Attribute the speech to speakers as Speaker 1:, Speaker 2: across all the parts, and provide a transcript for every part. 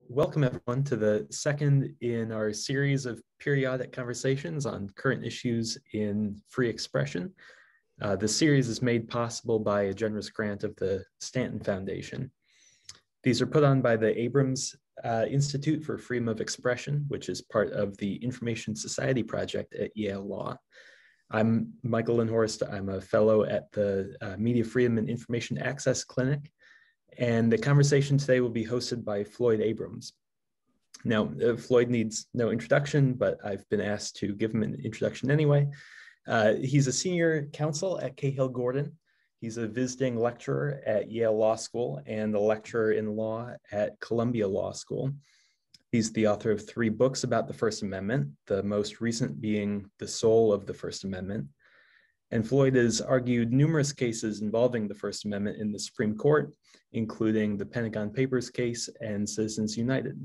Speaker 1: Welcome everyone to the second in our series of periodic conversations on current issues in free expression. This series is made possible by a generous grant of the Stanton Foundation. These are put on by the Abrams Institute for Freedom of Expression, which is part of the Information Society Project at Yale Law. I'm Michael Lindhorst. I'm a fellow at the Media Freedom and Information Access Clinic. And the conversation today will be hosted by Floyd Abrams. Now, Floyd needs no introduction, but I've been asked to give him an introduction anyway. He's a senior counsel at Cahill Gordon. He's a visiting lecturer at Yale Law School and a lecturer in law at Columbia Law School. He's the author of 3 books about the First Amendment, the most recent being The Soul of the First Amendment. And Floyd has argued numerous cases involving the First Amendment in the Supreme Court, including the Pentagon Papers case and Citizens United.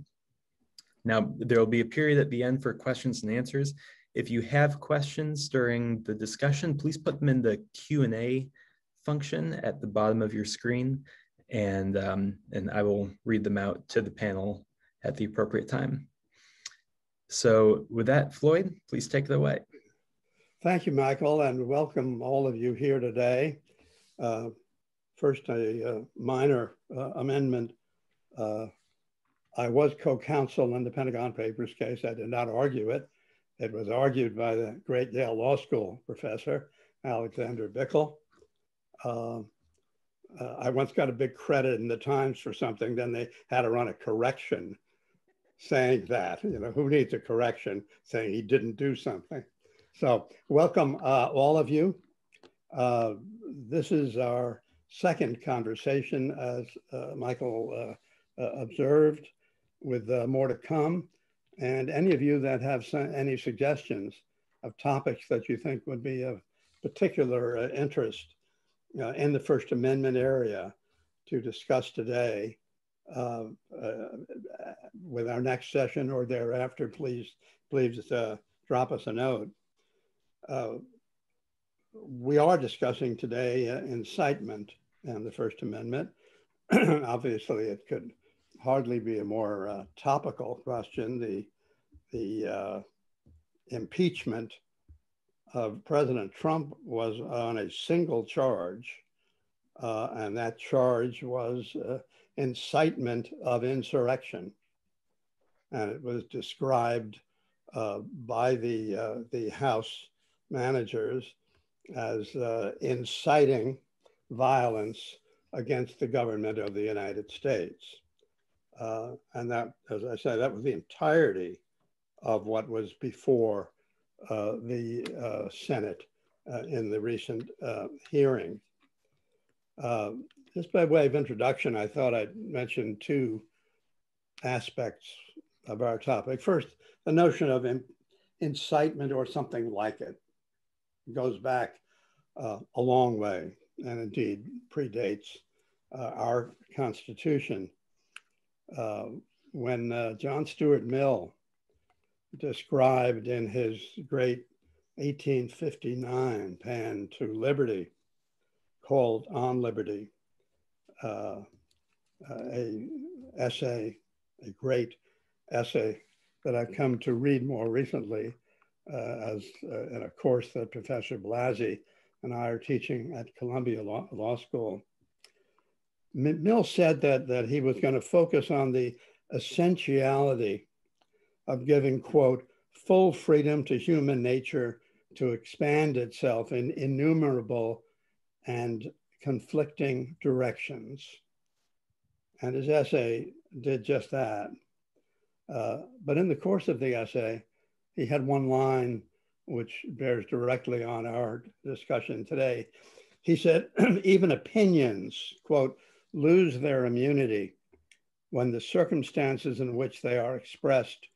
Speaker 1: Now, there will be a period at the end for questions and answers. If you have questions during the discussion, please put them in the Q&A function at the bottom of your screen, and I will read them out to the panel at the appropriate time. So with that, Floyd, please take it away.
Speaker 2: Thank you, Michael, and welcome all of you here today. First, a minor amendment. I was co-counsel in the Pentagon Papers case. I did not argue it. It was argued by the great Yale Law School professor, Alexander Bickel. I once got a big credit in the Times for something, then they had to run a correction saying that, who needs a correction saying he didn't do something? So welcome all of you. This is our second conversation, as Michael observed, with more to come. And any of you that have any suggestions of topics that you think would be of particular interest in the First Amendment area to discuss today with our next session or thereafter, please drop us a note. We are discussing today incitement and the First Amendment. Obviously, it could hardly be a more topical question. The impeachment of President Trump was on a single charge, and that charge was incitement of insurrection. And it was described by the House managers as inciting violence against the government of the United States. And that, as I say, that was the entirety of what was before the Senate in the recent hearing. Just by way of introduction, I thought I'd mention 2 aspects of our topic. First, the notion of incitement or something like it goes back a long way, and indeed predates our Constitution. When John Stuart Mill described in his great 1859 Pan to Liberty, called On Liberty, a great essay that I've come to read more recently as in a course that Professor Blasey and I are teaching at Columbia Law School. Mill said that he was going to focus on the essentiality of giving, quote, full freedom to human nature to expand itself in innumerable and conflicting directions. And his essay did just that. But in the course of the essay, he had one line which bears directly on our discussion today. He said, even opinions, quote, lose their immunity when the circumstances in which they are expressed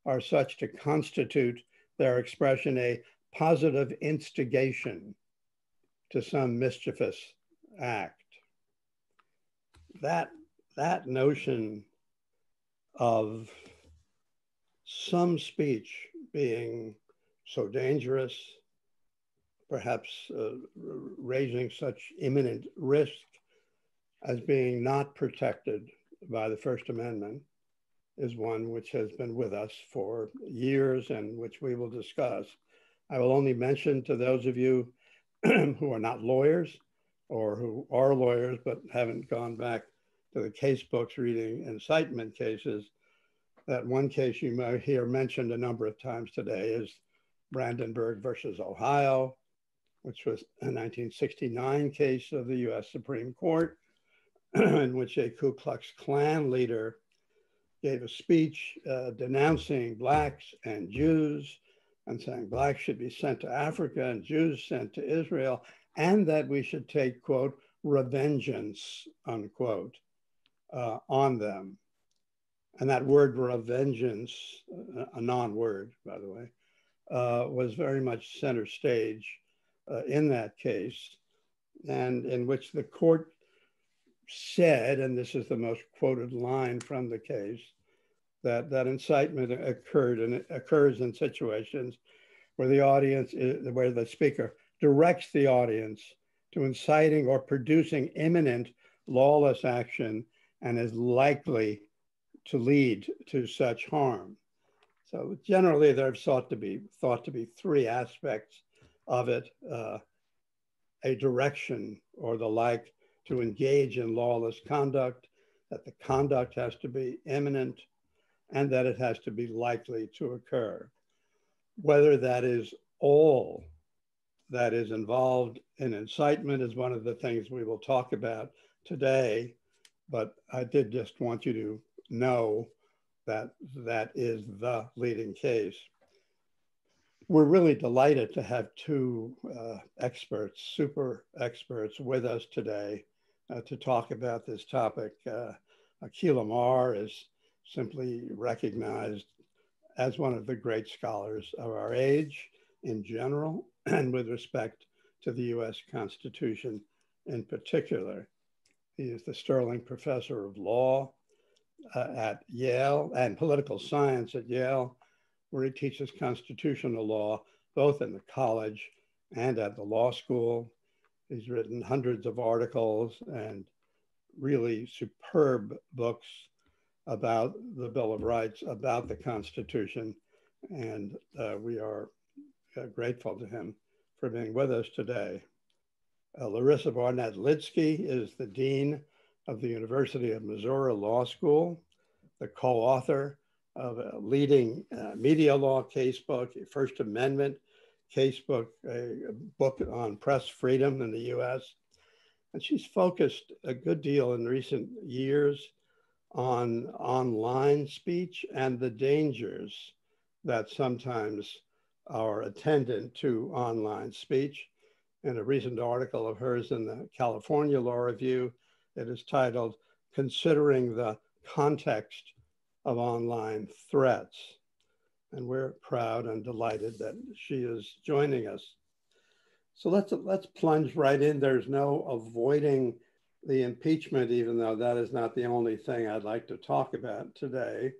Speaker 2: are such to constitute their expression a positive instigation to some mischievous act. That notion of some speech being so dangerous, perhaps raising such imminent risk as being not protected by the First Amendment, is one which has been with us for years and which we will discuss. I will only mention to those of you who are not lawyers or who are lawyers but haven't gone back to the case books reading incitement cases, that one case you might hear mentioned a number of times today is Brandenburg versus Ohio, which was a 1969 case of the US Supreme Court, in which a Ku Klux Klan leader gave a speech denouncing Blacks and Jews and saying Blacks should be sent to Africa and Jews sent to Israel, and that we should take, quote, revengeance, unquote, on them. And that word revengeance, a non-word, by the way, was very much center stage in that case, and in which the court said, and this is the most quoted line from the case, that incitement occurred and it occurs in situations where the audience, where the speaker directs the audience to inciting or producing imminent lawless action and is likely to lead to such harm. So generally there's thought to be three aspects of it: a direction or the like to engage in lawless conduct, that the conduct has to be imminent, and that it has to be likely to occur. Whether that is all that is involved in incitement is one of the things we will talk about today, but I did just want you to know that that is the leading case. We're really delighted to have two experts, super experts with us today to talk about this topic. Akhil Amar is simply recognized as one of the great scholars of our age in general, and with respect to the US Constitution in particular. He is the Sterling Professor of Law at Yale and Political Science at Yale, where he teaches constitutional law, both in the college and at the law school. He's written hundreds of articles and really superb books about the Bill of Rights, about the Constitution, and we are grateful to him for being with us today. Larissa Barnett-Lidsky is the Dean of the University of Missouri Law School, the co-author of a leading media law casebook, a First Amendment casebook, a book on press freedom in the US. And she's focused a good deal in recent years on online speech and the dangers that sometimes are attendant to online speech. In a recent article of hers in the California Law Review, it is titled, "Considering the Context of Online Threats." And we're proud and delighted that she is joining us. So let's plunge right in. There's no avoiding the impeachment, even though that is not the only thing I'd like to talk about today.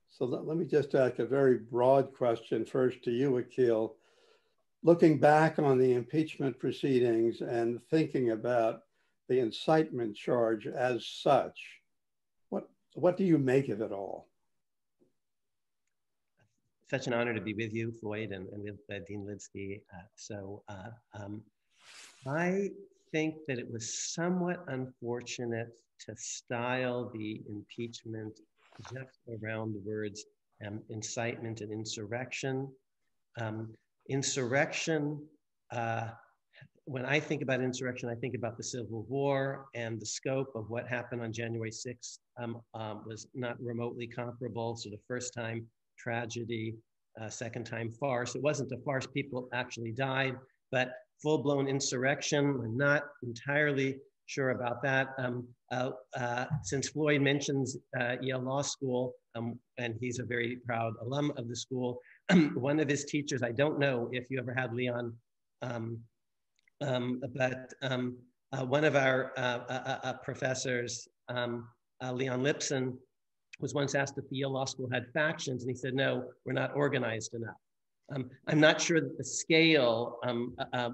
Speaker 2: So let me just ask a very broad question first to you, Akhil. Looking back on the impeachment proceedings and thinking about the incitement charge as such, what do you make of it all?
Speaker 3: Such an honor to be with you, Floyd, and with Dean Lidsky. I think that it was somewhat unfortunate to style the impeachment just around the words incitement and insurrection. When I think about insurrection, I think about the Civil War, and the scope of what happened on January 6th was not remotely comparable. So the first time tragedy, second time farce. It wasn't a farce, people actually died, but full-blown insurrection, I'm not entirely sure about that. Since Floyd mentions Yale Law School, and he's a very proud alum of the school, one of his teachers, I don't know if you ever had Leon, one of our professors, Leon Lipson, was once asked if the Yale Law School had factions, and he said, no, we're not organized enough. I'm not sure that the scale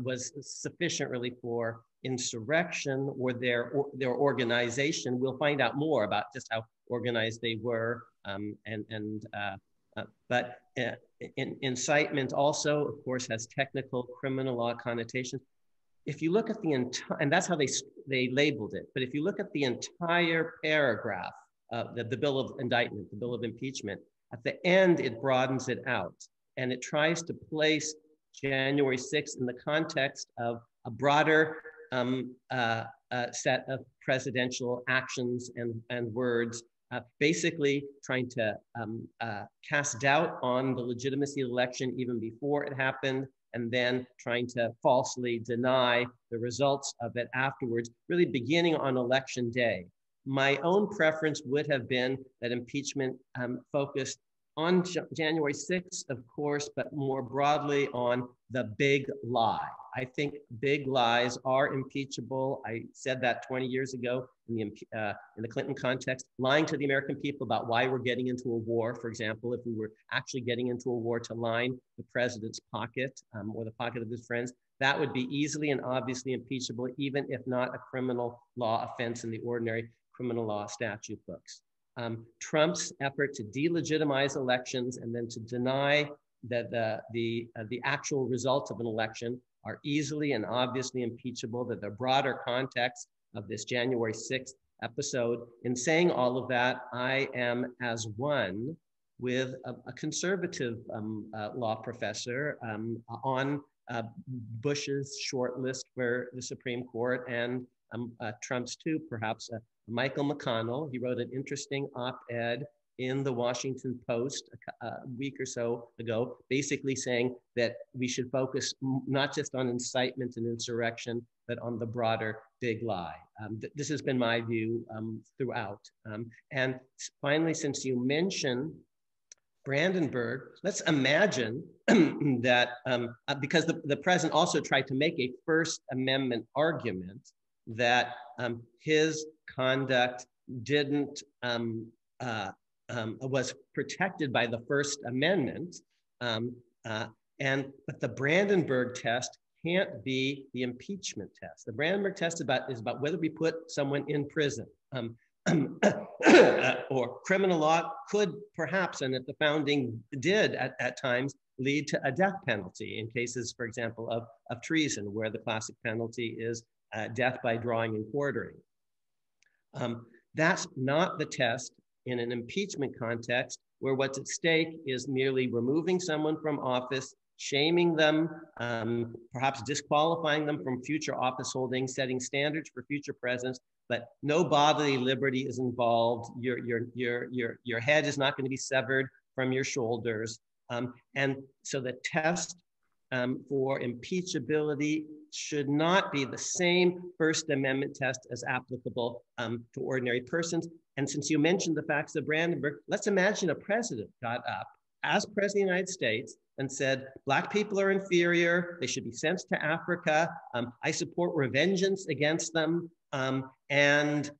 Speaker 3: was sufficient really for insurrection or their organization. We'll find out more about just how organized they were, but incitement also, of course, has technical criminal law connotations. If you look at the entire, and that's how they labeled it, but if you look at the entire paragraph, the Bill of Indictment, the Bill of Impeachment, at the end, it broadens it out, and it tries to place January 6th in the context of a broader set of presidential actions and words, basically trying to cast doubt on the legitimacy of the election even before it happened, and then trying to falsely deny the results of it afterwards, really beginning on election day. My own preference would have been that impeachment focused on January 6th, of course, but more broadly on the big lie. I think big lies are impeachable. I said that 20 years ago in the Clinton context, lying to the American people about why we're getting into a war. For example, if we were actually getting into a war to line the president's pocket or the pocket of his friends, that would be easily and obviously impeachable, even if not a criminal law offense in the ordinary criminal law statute books. Trump's effort to delegitimize elections and then to deny that the actual results of an election are easily and obviously impeachable, that the broader context of this January 6th episode. In saying all of that, I am as one with a conservative law professor on Bush's short list for the Supreme Court and Trump's too, perhaps. Michael McConnell, he wrote an interesting op-ed in the Washington Post a week or so ago, basically saying that we should focus not just on incitement and insurrection, but on the broader big lie. This has been my view throughout. And finally, since you mentioned Brandenburg, let's imagine that, because the president also tried to make a First Amendment argument that his conduct was protected by the First Amendment, but the Brandenburg test can't be the impeachment test. The Brandenburg test is about whether we put someone in prison. Or criminal law could perhaps, and at the founding did at times, lead to a death penalty in cases, for example, of treason, where the classic penalty is death by drawing and quartering. That's not the test in an impeachment context, where what's at stake is merely removing someone from office, shaming them, perhaps disqualifying them from future office holding, setting standards for future presidents, but no bodily liberty is involved. Your head is not going to be severed from your shoulders. And so the test for impeachability should not be the same First Amendment test as applicable to ordinary persons. And since you mentioned the facts of Brandenburg, let's imagine a president got up as president of the United States and said, Black people are inferior, they should be sent to Africa, I support revengeance against them, and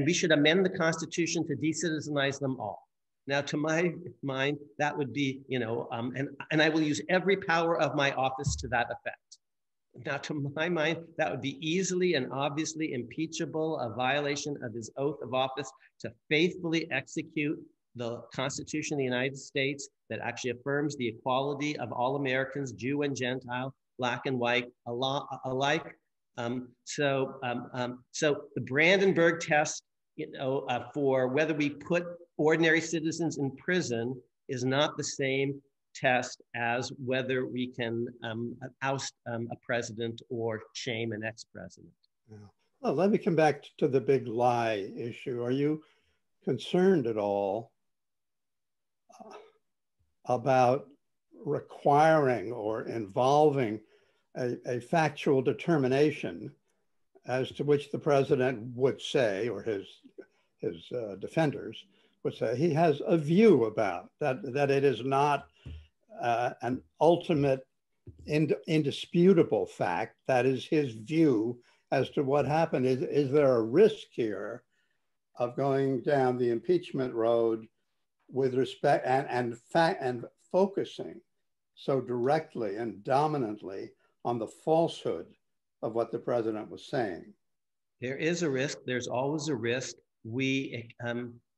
Speaker 3: we should amend the Constitution to decitizenize them all. Now, to my mind, that would be, and I will use every power of my office to that effect. Now, to my mind, that would be easily and obviously impeachable, a violation of his oath of office to faithfully execute the Constitution of the United States that actually affirms the equality of all Americans, Jew and Gentile, Black and white, alike. So the Brandenburg test, for whether we put ordinary citizens in prison is not the same test as whether we can oust a president or shame an ex-president.
Speaker 2: Yeah. Well, let me come back to the big lie issue. Are you concerned at all about requiring or involving a factual determination as to which the president would say, or his defenders would say, he has a view about that it is not an ultimate indisputable fact, that is his view as to what happened? Is there a risk here of going down the impeachment road with respect and focusing so directly and dominantly on the falsehood of what the president was saying?
Speaker 3: There is a risk. There's always a risk. We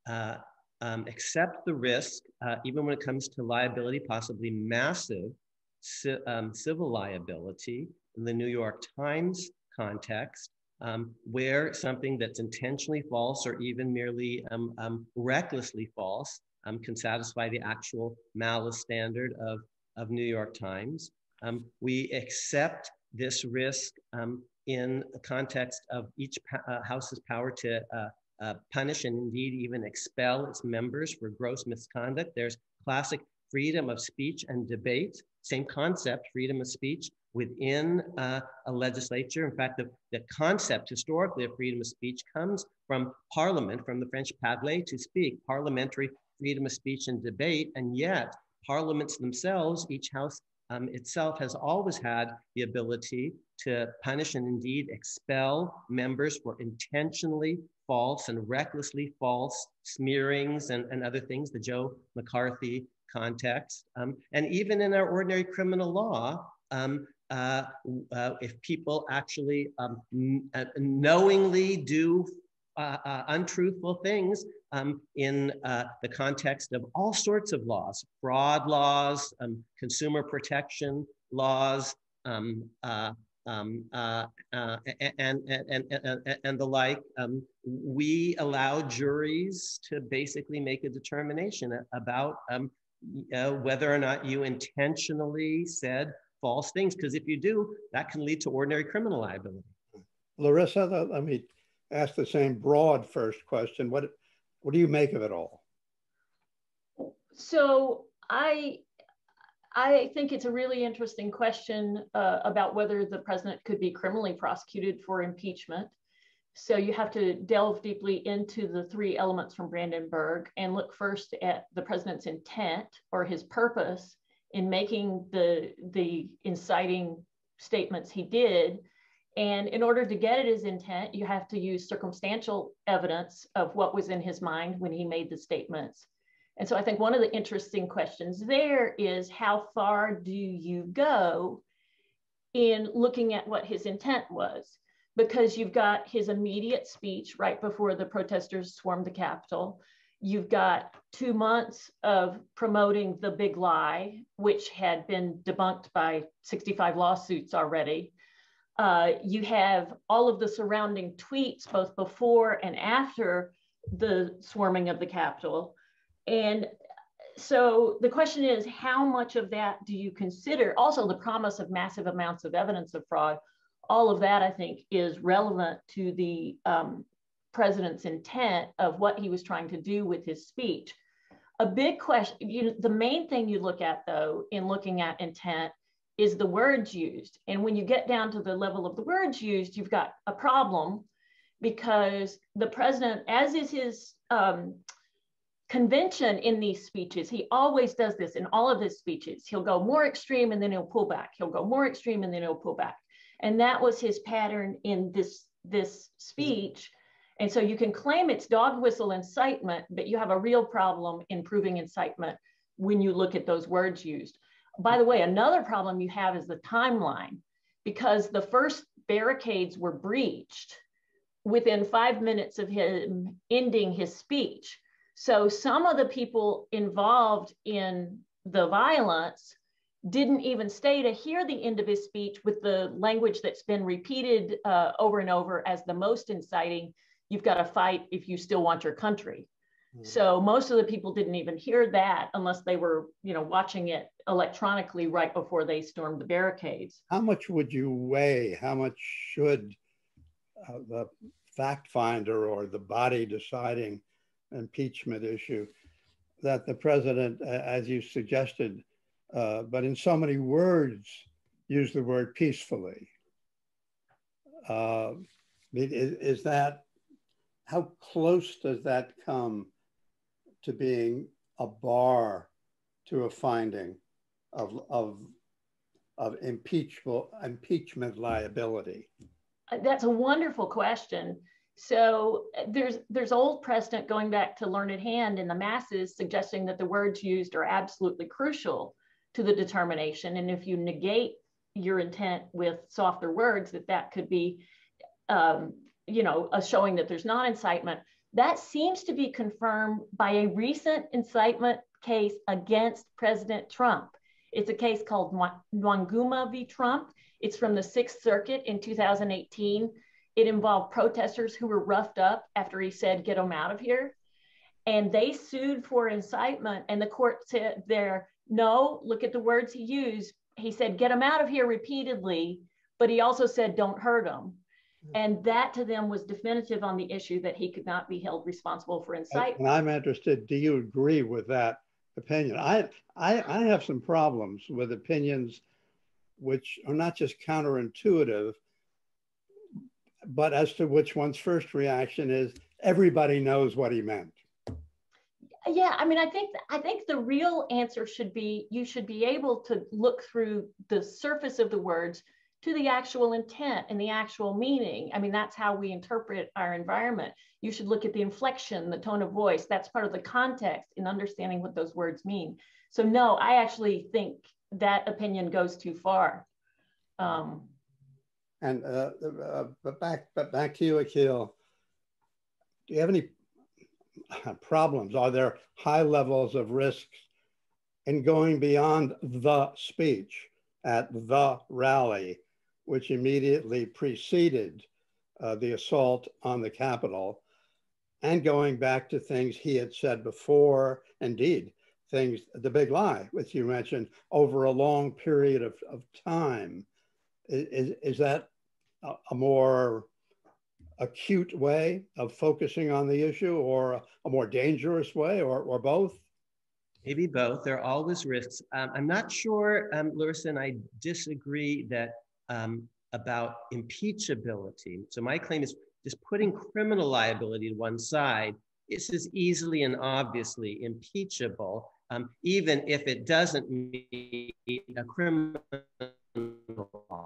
Speaker 3: accept the risk, even when it comes to liability, possibly massive civil liability in the New York Times context, where something that's intentionally false or even merely recklessly false can satisfy the actual malice standard of New York Times. We accept this risk in the context of each house's power to punish and indeed even expel its members for gross misconduct. There's classic freedom of speech and debate, same concept, freedom of speech within a legislature. In fact, the concept historically of freedom of speech comes from Parliament, from the French parler, to speak, parliamentary freedom of speech and debate, and yet parliaments themselves, each house itself has always had the ability to punish and indeed expel members for intentionally false and recklessly false smearings and other things, the Joe McCarthy context. And even in our ordinary criminal law, if people actually knowingly do untruthful things in the context of all sorts of laws, fraud laws, consumer protection laws, and the like, we allow juries to basically make a determination about whether or not you intentionally said false things, because if you do, that can lead to ordinary criminal liability.
Speaker 2: Larissa, let me ask the same broad first question. What do you make of it all?
Speaker 4: So I think it's a really interesting question about whether the president could be criminally prosecuted for impeachment. So you have to delve deeply into the three elements from Brandenburg and look first at the president's intent or his purpose in making the inciting statements he did. And in order to get at his intent, you have to use circumstantial evidence of what was in his mind when he made the statements. And so I think one of the interesting questions there is, how far do you go in looking at what his intent was? Because you've got his immediate speech right before the protesters swarmed the Capitol. You've got 2 months of promoting the big lie, which had been debunked by 65 lawsuits already. You have all of the surrounding tweets, both before and after the swarming of the Capitol. And so the question is, how much of that do you consider? Also, the promise of massive amounts of evidence of fraud, all of that, I think, is relevant to the president's intent of what he was trying to do with his speech. A big question, the main thing you look at, though, in looking at intent is the words used. And when you get down to the level of the words used, you've got a problem, because the president, as is his convention in these speeches, he always does this in all of his speeches. He'll go more extreme and then he'll pull back. He'll go more extreme and then he'll pull back. And that was his pattern in this speech. And so you can claim it's dog whistle incitement, but you have a real problem in proving incitement when you look at those words used. By the way, another problem you have is the timeline, because the first barricades were breached within 5 minutes of him ending his speech. So some of the people involved in the violence didn't even stay to hear the end of his speech with the language that's been repeated over and over as the most inciting: you've got to fight if you still want your country. So most of the people didn't even hear that unless they were, watching it electronically right before they stormed the barricades.
Speaker 2: How much would you weigh? How much should the fact finder or the body deciding impeachment issue that the president, as you suggested, but in so many words, use the word peacefully? Is that, how close does that come to being a bar to a finding of impeachment liability?
Speaker 4: That's a wonderful question. So there's old precedent going back to learned hand in the masses suggesting that the words used are absolutely crucial to the determination. And if you negate your intent with softer words, that could be, a showing that there's not incitement. That seems to be confirmed by a recent incitement case against President Trump. It's a case called Nwanguma v. Trump. It's from the Sixth Circuit in 2018. It involved protesters who were roughed up after he said, "Get them out of here." And they sued for incitement. And the court said there, no, look at the words he used. He said, "Get them out of here," repeatedly, but he also said, "Don't hurt them." And that to them was definitive on the issue that he could not be held responsible for incitement.
Speaker 2: And I'm interested, do you agree with that opinion? I have some problems with opinions which are not just counterintuitive, but as to which one's first reaction is everybody knows what he meant.
Speaker 4: Yeah, I mean, I think the real answer should be, you should be able to look through the surface of the words to the actual intent and the actual meaning. I mean, that's how we interpret our environment. You should look at the inflection, the tone of voice. That's part of the context in understanding what those words mean. So no, I actually think that opinion goes too far.
Speaker 2: But back to you, Akhil. Do you have any problems? Are there high levels of risks in going beyond the speech at the rally, which immediately preceded the assault on the Capitol, and going back to things he had said before, indeed, things, the big lie, which you mentioned, over a long period of time? Is that a more acute way of focusing on the issue, or a more dangerous way, or both?
Speaker 3: Maybe both. There are always risks. I'm not sure, Larissa, and I disagree that about impeachability. So my claim is just putting criminal liability to one side. This is easily and obviously impeachable, even if it doesn't meet a criminal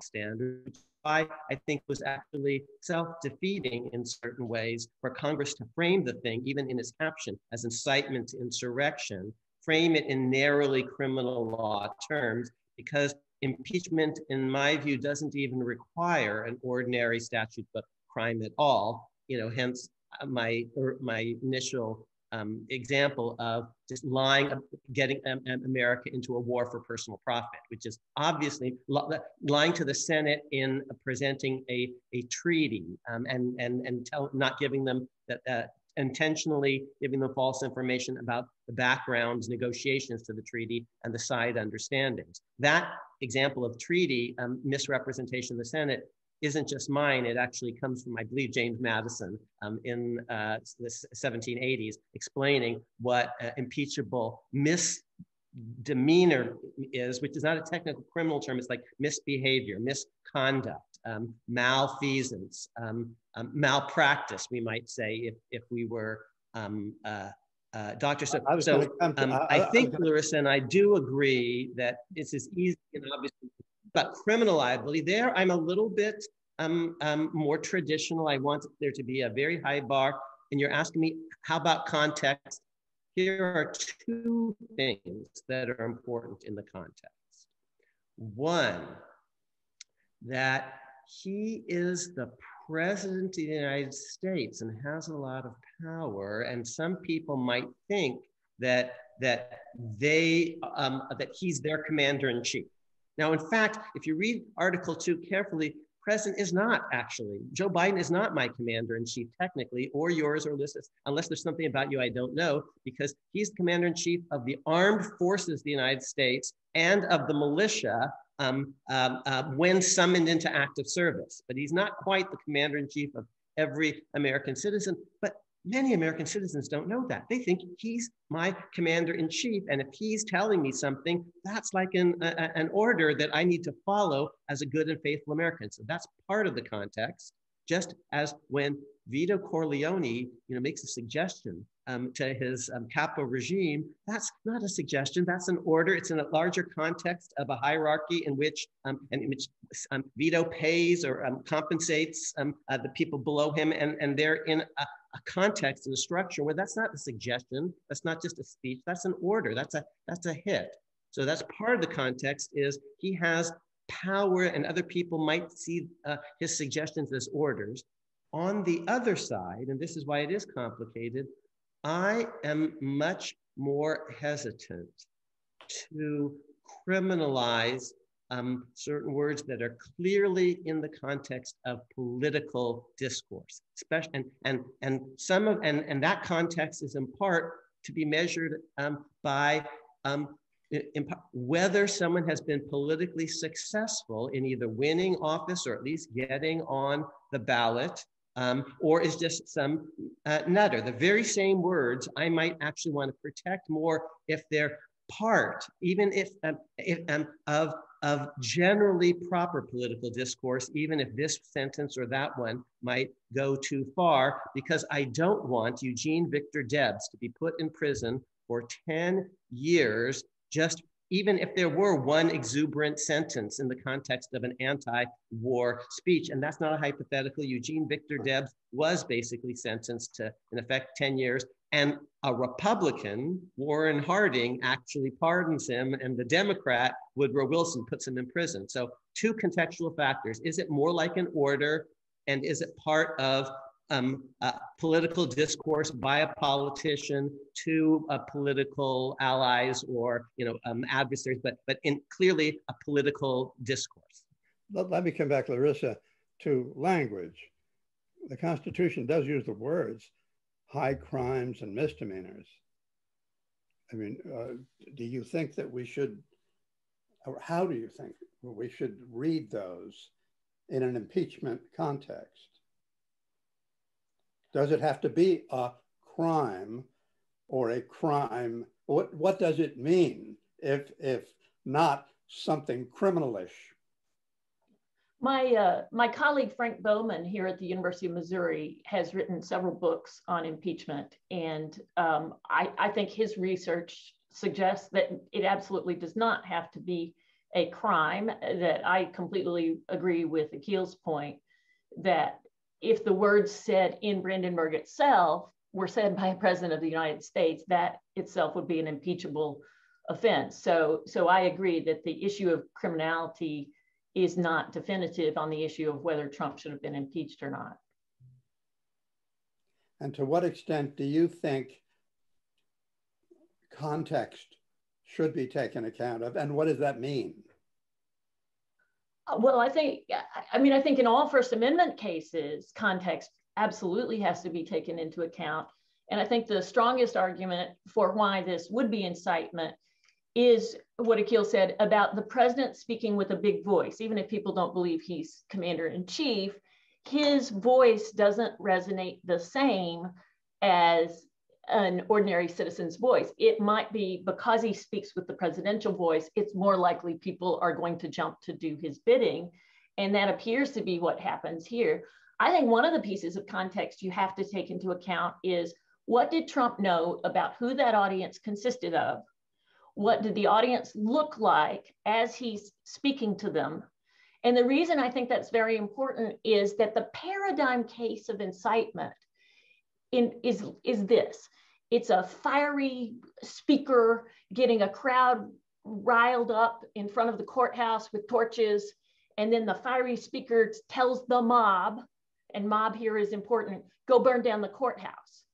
Speaker 3: standard, which I think was actually self-defeating in certain ways for Congress to frame the thing, even in its caption, as incitement to insurrection, frame it in narrowly criminal law terms, because impeachment, in my view, doesn't even require an ordinary statute book crime at all. Hence my initial example of just getting America into a war for personal profit, which is obviously lying to the Senate in presenting a treaty and not giving them that. Intentionally giving them false information about the background negotiations to the treaty and the side understandings. That example of treaty misrepresentation in the Senate isn't just mine. It actually comes from, I believe, James Madison in the 1780s, explaining what impeachable misdemeanor is, which is not a technical criminal term. It's like misbehavior, misconduct, malfeasance, malpractice, we might say, if we were doctors. I think, Larissa, and I do agree that this is easy and obvious, but criminal liability, there I'm a little bit more traditional. I want there to be a very high bar. And you're asking me, how about context? Here are two things that are important in the context. One, that he is the President of the United States and has a lot of power, and some people might think that he's their commander-in-chief. Now, in fact, if you read Article 2 carefully, President is not actually. Joe Biden is not my commander-in-chief technically, or yours or Ulysses, unless there's something about you I don't know, because he's the commander-in-chief of the armed forces of the United States and of the militia when summoned into active service. But he's not quite the commander-in-chief of every American citizen. But many American citizens don't know that. They think he's my commander-in-chief, and if he's telling me something, that's like an order that I need to follow as a good and faithful American. So that's part of the context. Just as when Vito Corleone, makes a suggestion to his capo regime, that's not a suggestion, that's an order. It's in a larger context of a hierarchy in which Vito pays or compensates the people below him, and they're in a context and a structure where that's not a suggestion, that's not just a speech, that's an order, that's a hit. So that's part of the context, is he has power and other people might see his suggestions as orders. On the other side, and this is why it is complicated, I am much more hesitant to criminalize certain words that are clearly in the context of political discourse, especially, and that context is in part to be measured by whether someone has been politically successful in either winning office or at least getting on the ballot, or is just some nutter. The very same words I might actually want to protect more if they're part, even if of generally proper political discourse, even if this sentence or that one might go too far, because I don't want Eugene Victor Debs to be put in prison for 10 years, just even if there were one exuberant sentence in the context of an anti-war speech. And that's not a hypothetical. Eugene Victor Debs was basically sentenced to, in effect, 10 years. And a Republican, Warren Harding, actually pardons him, and the Democrat, Woodrow Wilson, puts him in prison. So two contextual factors. Is it more like an order, and is it part of political discourse by a politician to political allies or adversaries, but in clearly a political discourse?
Speaker 2: Let me come back, Larissa, to language. The Constitution does use the words high crimes and misdemeanors. I mean, do you think that we should, or how do you think we should read those in an impeachment context? Does it have to be a crime or a crime? What does it mean if not something criminalish?
Speaker 4: My colleague Frank Bowman here at the University of Missouri has written several books on impeachment, and I think his research suggests that it absolutely does not have to be a crime. That I completely agree with Akhil's point that if the words said in Brandenburg itself were said by a president of the United States, that itself would be an impeachable offense. So I agree that the issue of criminality is not definitive on the issue of whether Trump should have been impeached or not.
Speaker 2: And to what extent do you think context should be taken account of, and what does that mean?
Speaker 4: Well, I think in all First Amendment cases, context absolutely has to be taken into account. And I think the strongest argument for why this would be incitement is what Akhil said about the president speaking with a big voice. Even if people don't believe he's commander-in-chief, his voice doesn't resonate the same as an ordinary citizen's voice. It might be because he speaks with the presidential voice, it's more likely people are going to jump to do his bidding. And that appears to be what happens here. I think one of the pieces of context you have to take into account is, what did Trump know about who that audience consisted of? What did the audience look like as he's speaking to them? And the reason I think that's very important is that the paradigm case of incitement is this. It's a fiery speaker getting a crowd riled up in front of the courthouse with torches. And then the fiery speaker tells the mob, and mob here is important, go burn down the courthouse.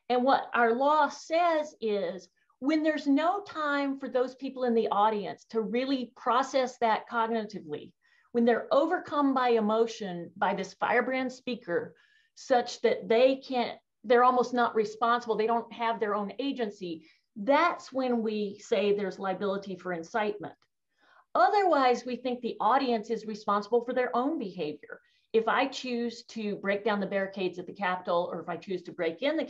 Speaker 4: And what our law says is, when there's no time for those people in the audience to really process that cognitively, when they're overcome by emotion by this firebrand speaker, such that they're almost not responsible, they don't have their own agency, that's when we say there's liability for incitement. Otherwise, we think the audience is responsible for their own behavior. If I choose to break down the barricades at the Capitol, or if I choose to break in the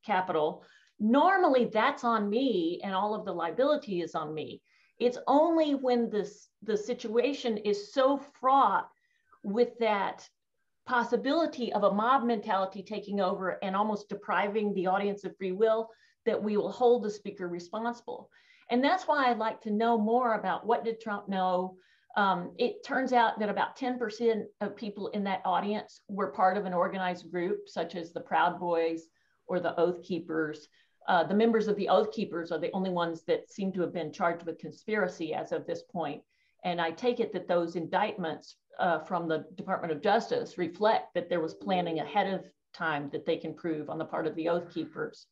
Speaker 4: Capitol, normally that's on me and all of the liability is on me. It's only when the situation is so fraught with that possibility of a mob mentality taking over and almost depriving the audience of free will that we will hold the speaker responsible. And that's why I'd like to know more about what did Trump know. It turns out that about 10% of people in that audience were part of an organized group, such as the Proud Boys or the Oath Keepers. The members of the Oath Keepers are the only ones that seem to have been charged with conspiracy as of this point. And I take it that those indictments from the Department of Justice reflect that there was planning ahead of time that they can prove on the part of the Oath Keepers.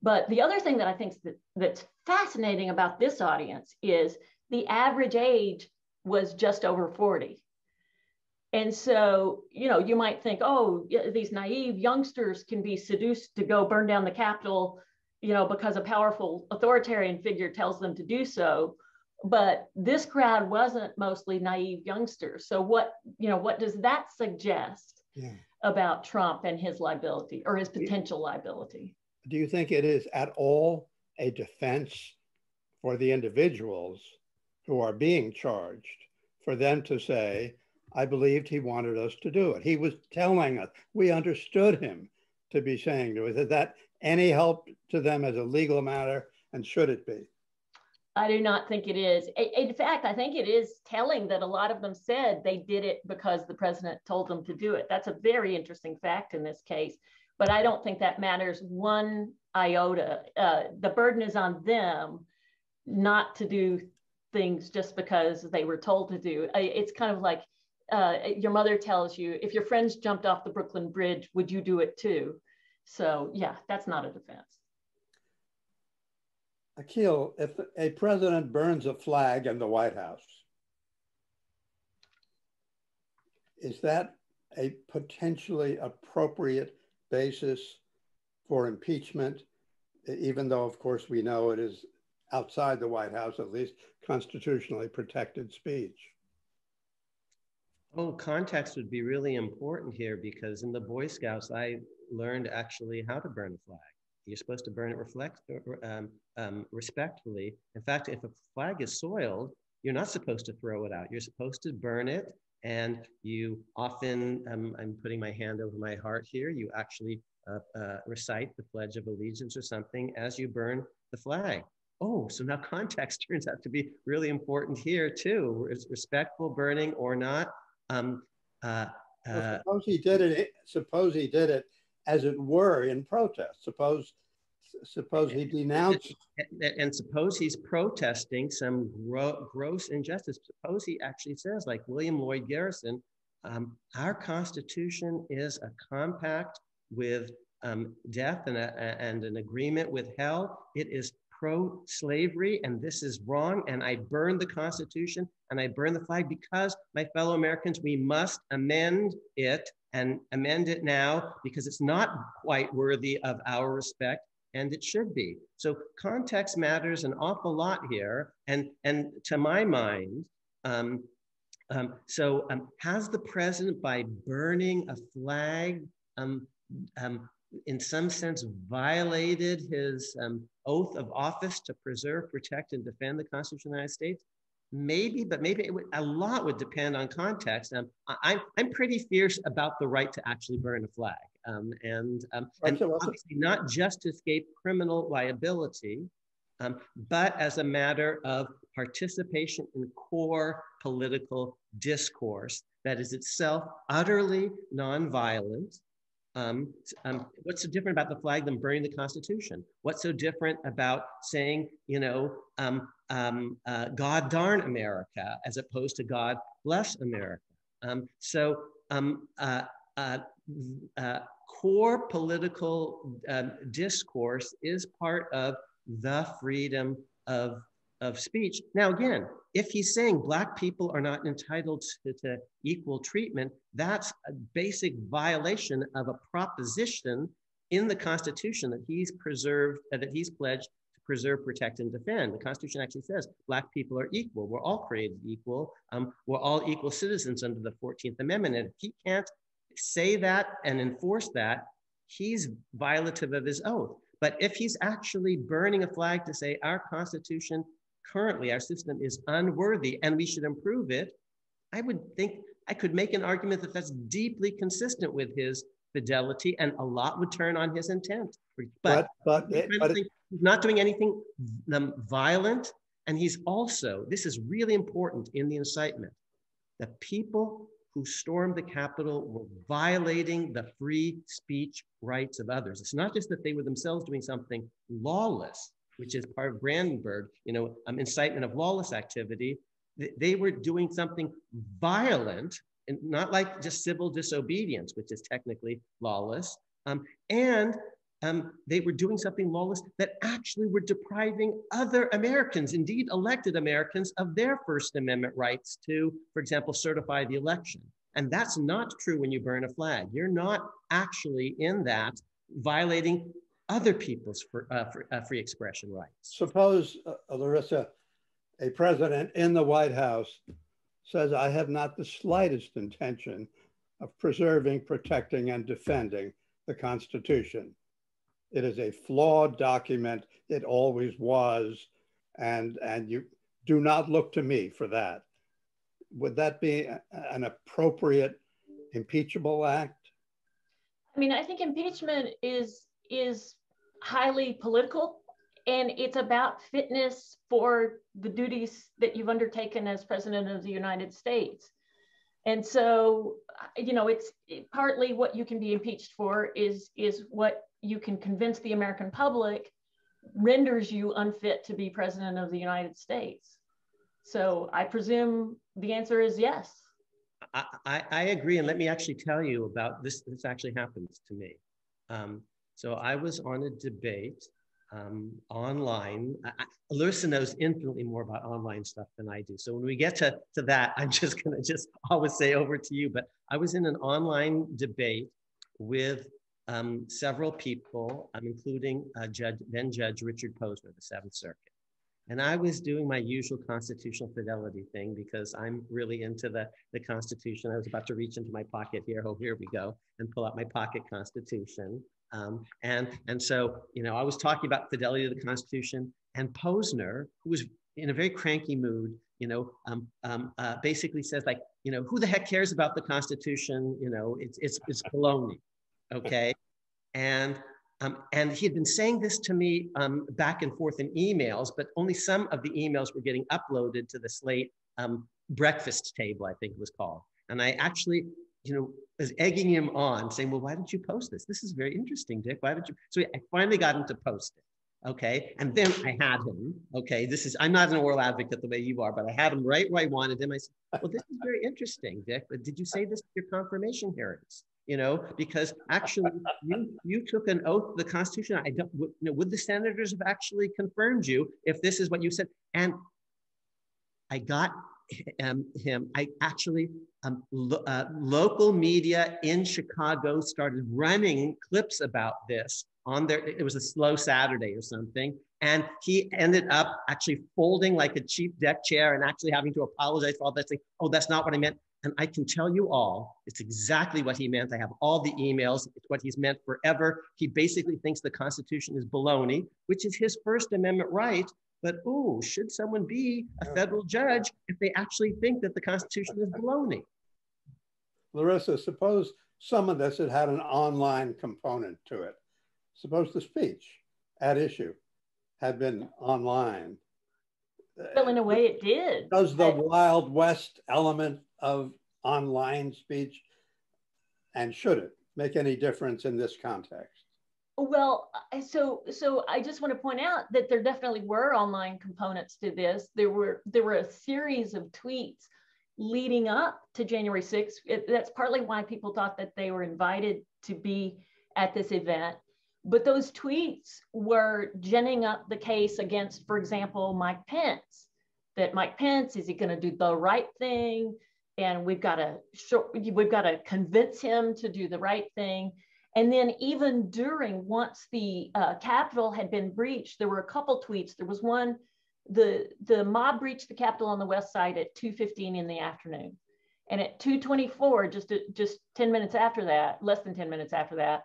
Speaker 4: But the other thing that I think that's fascinating about this audience is the average age was just over 40. And so, you know, you might think, oh, these naive youngsters can be seduced to go burn down the Capitol, you know, because a powerful authoritarian figure tells them to do so. But this crowd wasn't mostly naive youngsters. So what does that suggest about Trump and his liability or his potential liability?
Speaker 2: Do you think it is at all a defense for the individuals who are being charged for them to say, I believed he wanted us to do it? He was telling us, we understood him to be saying to us. Is that any help to them as a legal matter, and should it be?
Speaker 4: I do not think it is. In fact, I think it is telling that a lot of them said they did it because the president told them to do it. That's a very interesting fact in this case, but I don't think that matters one iota. The burden is on them not to do things just because they were told to do. It's kind of like your mother tells you, if your friends jumped off the Brooklyn Bridge, would you do it too? So yeah, that's not a defense.
Speaker 2: Akhil, if a president burns a flag in the White House, is that a potentially appropriate basis for impeachment, even though, of course, we know it is outside the White House, at least constitutionally protected speech?
Speaker 3: Oh, context would be really important here, because in the Boy Scouts, I learned actually how to burn a flag. You're supposed to burn it respectfully. In fact, if a flag is soiled, you're not supposed to throw it out. You're supposed to burn it. And you often, I'm putting my hand over my heart here, you actually recite the Pledge of Allegiance or something as you burn the flag. Oh, so now context turns out to be really important here too. Is respectful burning or not?
Speaker 2: Suppose he did it as it were in protest. Suppose he denounced.
Speaker 3: And suppose he's protesting some gross injustice. Suppose he actually says, like William Lloyd Garrison, our Constitution is a compact with death and an agreement with hell. It is pro-slavery, and this is wrong, and I burn the Constitution and I burn the flag because, my fellow Americans, we must amend it, and amend it now because it's not quite worthy of our respect, and it should be. So context matters an awful lot here, and to my mind, has the president, by burning a flag, in some sense violated his oath of office to preserve, protect, and defend the Constitution of the United States? Maybe, but maybe a lot would depend on context. I'm pretty fierce about the right to actually burn a flag, and obviously not just to escape criminal liability, but as a matter of participation in core political discourse that is itself utterly nonviolent. What's so different about the flag than burning the Constitution? What's so different about saying, God darn America, as opposed to God bless America? Core political discourse is part of the freedom of speech. Now, again, if he's saying Black people are not entitled to equal treatment, that's a basic violation of a proposition in the Constitution that he's pledged to preserve, protect, and defend. The Constitution actually says Black people are equal. We're all created equal. We're all equal citizens under the 14th Amendment. And if he can't say that and enforce that, he's violative of his oath. But if he's actually burning a flag to say our Constitution, currently our system, is unworthy and we should improve it, I would think I could make an argument that that's deeply consistent with his fidelity, and a lot would turn on his intent. But he's not doing anything violent, and he's also, this is really important in the incitement, the people who stormed the Capitol were violating the free speech rights of others. It's not just that they were themselves doing something lawless, which is part of Brandenburg, incitement of lawless activity. They were doing something violent and not like just civil disobedience, which is technically lawless. And they were doing something lawless that actually were depriving other Americans, indeed elected Americans, of their First Amendment rights to, for example, certify the election. And that's not true when you burn a flag. You're not actually in that violating other people's free expression rights.
Speaker 2: Suppose, Larissa, a president in the White House says, I have not the slightest intention of preserving, protecting, and defending the Constitution. It is a flawed document. It always was. And you do not look to me for that. Would that be an appropriate impeachable act?
Speaker 4: I mean, I think impeachment is highly political, and it's about fitness for the duties that you've undertaken as president of the United States. And so, you know, it's partly what you can be impeached for is what you can convince the American public renders you unfit to be president of the United States. So I presume the answer is yes.
Speaker 3: I agree. And let me actually tell you about this. This actually happens to me. So I was on a debate online. Larissa knows infinitely more about online stuff than I do. So when we get to that, I'm just going to always say over to you. But I was in an online debate with several people, including then Judge Richard Posner, the Seventh Circuit. And I was doing my usual constitutional fidelity thing because I'm really into the Constitution. I was about to reach into my pocket here. Oh, here we go, and pull out my pocket Constitution. And so, you know, I was talking about fidelity to the Constitution, and Posner, who was in a very cranky mood, you know, basically says, like, you know, who the heck cares about the Constitution? You know, it's baloney, okay? And he had been saying this to me back and forth in emails, but only some of the emails were getting uploaded to the Slate breakfast table, I think it was called. And I actually, you know, was egging him on, saying, well, why don't you post this? This is very interesting, Dick. Why don't you? So I finally got him to post it, okay? And then I had him, okay? I'm not an oral advocate the way you are, but I had him right where I wanted him. I said, well, this is very interesting, Dick, but did you say this at your confirmation hearings? You know, because actually you took an oath to the Constitution. I don't, you know, would the senators have actually confirmed you if this is what you said? And I got him. I actually, local media in Chicago started running clips about this on their, it was a slow Saturday or something. And he ended up actually folding like a cheap deck chair and actually having to apologize for all that, saying, oh, that's not what I meant. And I can tell you all, it's exactly what he meant. I have all the emails. It's what he's meant forever. He basically thinks the Constitution is baloney, which is his First Amendment right. But, oh, should someone be a federal judge if they actually think that the Constitution is baloney?
Speaker 2: Larissa, suppose some of this had an online component to it. Suppose the speech at issue had been online.
Speaker 4: Well, in a way it did.
Speaker 2: Does the Wild West element of online speech, and should it make any difference in this context?
Speaker 4: Well, so I just want to point out that there definitely were online components to this. There were a series of tweets leading up to January 6th. That's partly why people thought that they were invited to be at this event. But those tweets were ginning up the case against, for example, Mike Pence. That Mike Pence, is he going to do the right thing? And we've got to convince him to do the right thing. And then even once the Capitol had been breached, there were a couple tweets. There was one, the mob breached the Capitol on the west side at 2:15 in the afternoon. And at 2:24, just 10 minutes after that, less than 10 minutes after that,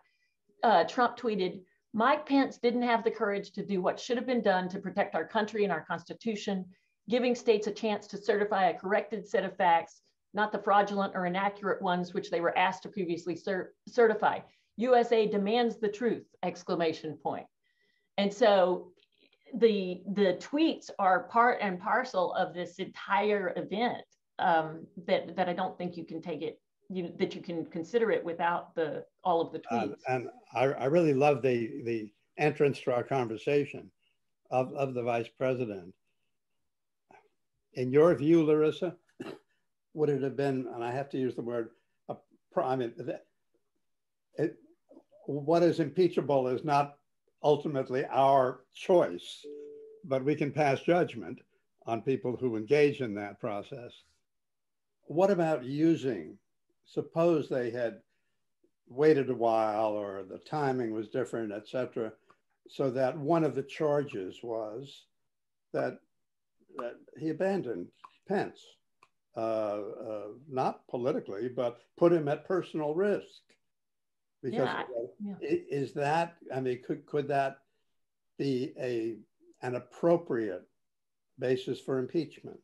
Speaker 4: Trump tweeted, Mike Pence didn't have the courage to do what should have been done to protect our country and our Constitution, giving states a chance to certify a corrected set of facts, not the fraudulent or inaccurate ones which they were asked to previously certify. USA demands the truth, exclamation point. And so the tweets are part and parcel of this entire event that I don't think you can take it, that you can consider it without all of the tweets.
Speaker 2: And I really love the entrance to our conversation of the Vice President. In your view, Larissa, would it have been, and I have to use the word, I mean, what is impeachable is not ultimately our choice, but we can pass judgment on people who engage in that process. What about using, suppose they had waited a while or the timing was different, et cetera, so that one of the charges was that he abandoned Pence, not politically, but put him at personal risk. Because is that, I mean, could that be an appropriate basis for impeachment?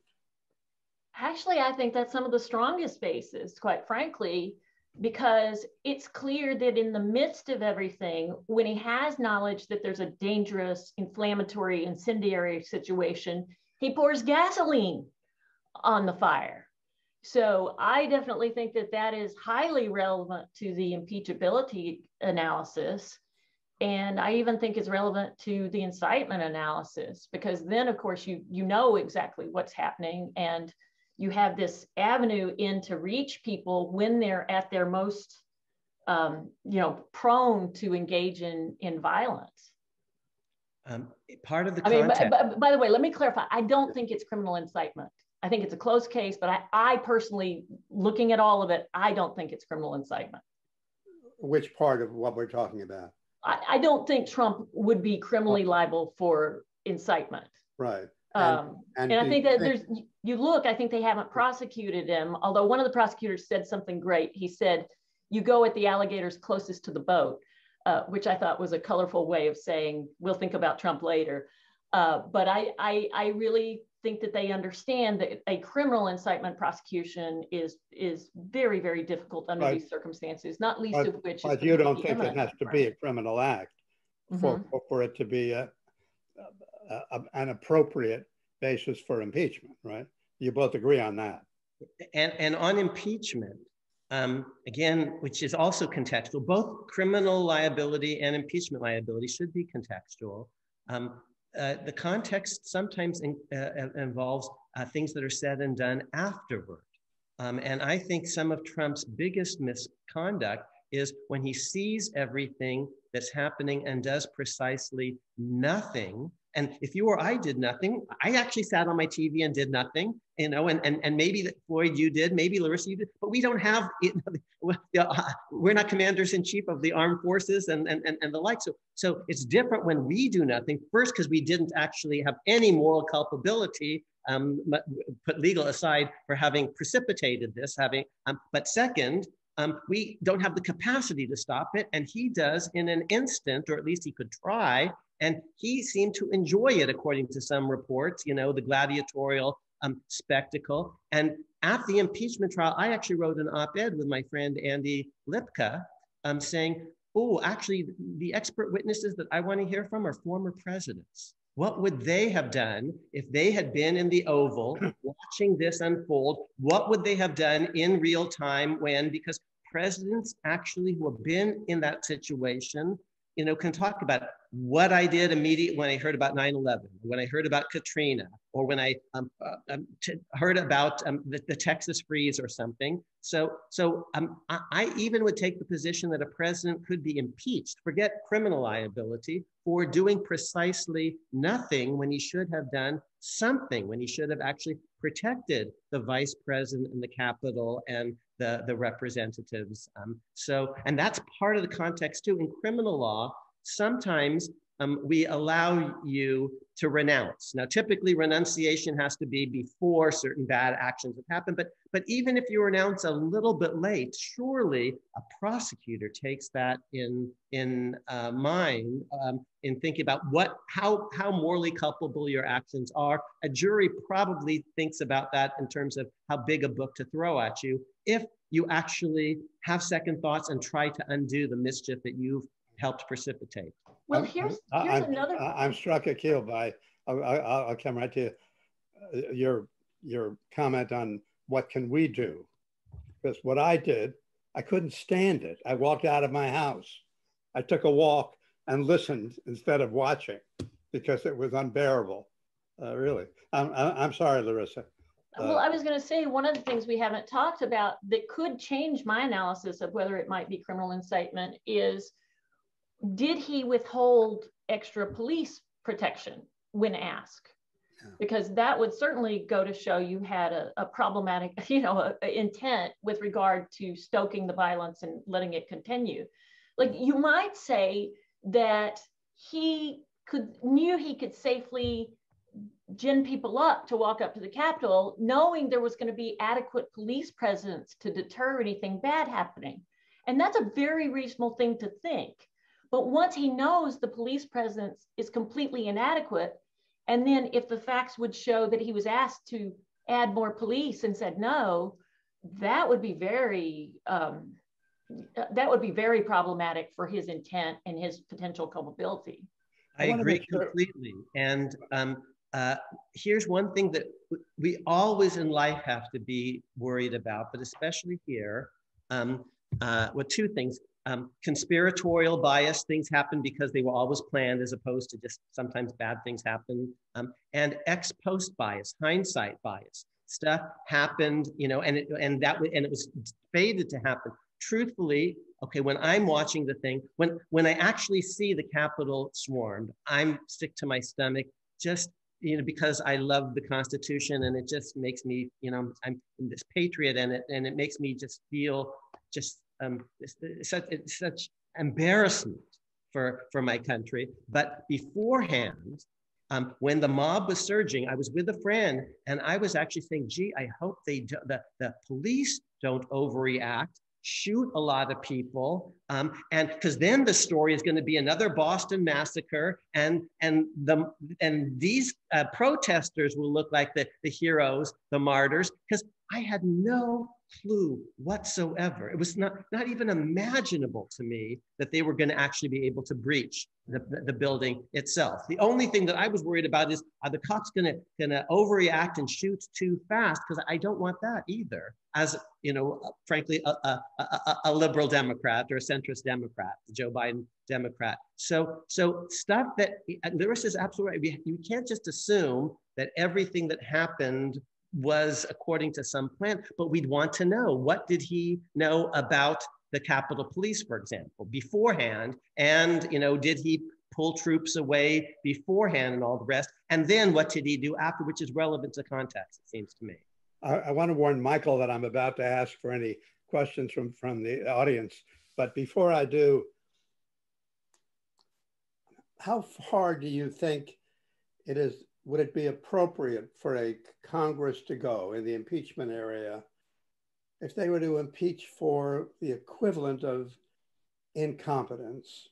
Speaker 4: Actually, I think that's some of the strongest bases, quite frankly, because it's clear that in the midst of everything, when he has knowledge that there's a dangerous, inflammatory, incendiary situation, he pours gasoline on the fire. So I definitely think that that is highly relevant to the impeachability analysis. And I even think it's relevant to the incitement analysis, because then, of course, you know exactly what's happening, and you have this avenue in to reach people when they're at their most, prone to engage in violence.
Speaker 3: Part of the context.
Speaker 4: I mean, by the way, let me clarify. I don't think it's criminal incitement. I think it's a closed case, but I personally, looking at all of it, I don't think it's criminal incitement.
Speaker 2: Which part of what we're talking about?
Speaker 4: I don't think Trump would be criminally liable for incitement.
Speaker 2: Right.
Speaker 4: And I think that I think they haven't prosecuted him, although one of the prosecutors said something great. He said, you go at the alligators closest to the boat, which I thought was a colorful way of saying, we'll think about Trump later. But I really think that they understand that a criminal incitement prosecution is very, very difficult under these circumstances, not least of which.
Speaker 2: But you don't think it has to be a criminal act for it to be an appropriate basis for impeachment, right? You both agree on that.
Speaker 3: And on impeachment, again, which is also contextual, both criminal liability and impeachment liability should be contextual. The context sometimes involves things that are said and done afterward. And I think some of Trump's biggest misconduct is when he sees everything that's happening and does precisely nothing. And if you or I did nothing, I actually sat on my TV and did nothing, and maybe Floyd, you did, maybe Larissa, you did, but we don't have, we're not commanders in chief of the armed forces and the like. So it's different when we do nothing, first, because we didn't actually have any moral culpability, put legal aside for having precipitated this, but second, we don't have the capacity to stop it. And he does in an instant, or at least he could try. And he seemed to enjoy it, according to some reports, the gladiatorial spectacle. And at the impeachment trial, I actually wrote an op-ed with my friend Andy Lipka saying, oh, actually, the expert witnesses that I want to hear from are former presidents. What would they have done if they had been in the Oval watching this unfold? What would they have done in real time because presidents actually who have been in that situation, can talk about what I did immediately when I heard about 9/11, when I heard about Katrina, or when I heard about the Texas freeze or something. So I even would take the position that a president could be impeached, forget criminal liability, for doing precisely nothing when he should have done something, when he should have actually protected the vice president in the Capitol and the representatives. And that's part of the context too. In criminal law, sometimes we allow you to renounce. Now, typically renunciation has to be before certain bad actions have happened, but even if you renounce a little bit late, surely a prosecutor takes that in mind in thinking about how morally culpable your actions are. A jury probably thinks about that in terms of how big a book to throw at you if you actually have second thoughts and try to undo the mischief that you've helped precipitate.
Speaker 4: Well, here's another.
Speaker 2: I'm struck, Akhil, by, I'll come right to your comment on what can we do? Because what I did, I couldn't stand it. I walked out of my house. I took a walk and listened instead of watching because it was unbearable, really. I'm sorry, Larissa.
Speaker 4: Well, I was going to say, one of the things we haven't talked about that could change my analysis of whether it might be criminal incitement is, did he withhold extra police protection when asked? Yeah. Because that would certainly go to show you had a problematic, intent with regard to stoking the violence and letting it continue. Like, you might say that he knew he could safely gin people up to walk up to the Capitol, knowing there was going to be adequate police presence to deter anything bad happening. And that's a very reasonable thing to think. But once he knows the police presence is completely inadequate, and then if the facts would show that he was asked to add more police and said no, that would be very problematic for his intent and his potential culpability.
Speaker 3: I agree completely. And here's one thing that we always in life have to be worried about, but especially here, two things. Conspiratorial bias, things happen because they were always planned, as opposed to just sometimes bad things happen. And ex post bias, hindsight bias. Stuff happened, and it was fated to happen. Truthfully, okay, when I'm watching the thing, when I actually see the Capitol swarmed, I'm sick to my stomach, just because I love the Constitution, and it just makes me, I'm this patriot, and it makes me just feel just such embarrassment for my country. But beforehand, when the mob was surging, I was with a friend, and I was actually saying, gee, I hope the police don't overreact, shoot a lot of people, and because then the story is going to be another Boston massacre, and these protesters will look like the heroes, the martyrs, because I had no clue whatsoever. It was not even imaginable to me that they were going to actually be able to breach the building itself. The only thing that I was worried about is, are the cops going to overreact and shoot too fast? Because I don't want that either. As frankly, a liberal Democrat or a centrist Democrat, the Joe Biden Democrat. So stuff that Larissa is absolutely right. You can't just assume that everything that happened was according to some plan, but we'd want to know, what did he know about the Capitol Police, for example, beforehand? And, did he pull troops away beforehand and all the rest? And then what did he do after, which is relevant to context, it seems to me.
Speaker 2: I want to warn Michael that I'm about to ask for any questions from the audience. But before I do, how far do you think would it be appropriate for a Congress to go in the impeachment area if they were to impeach for the equivalent of incompetence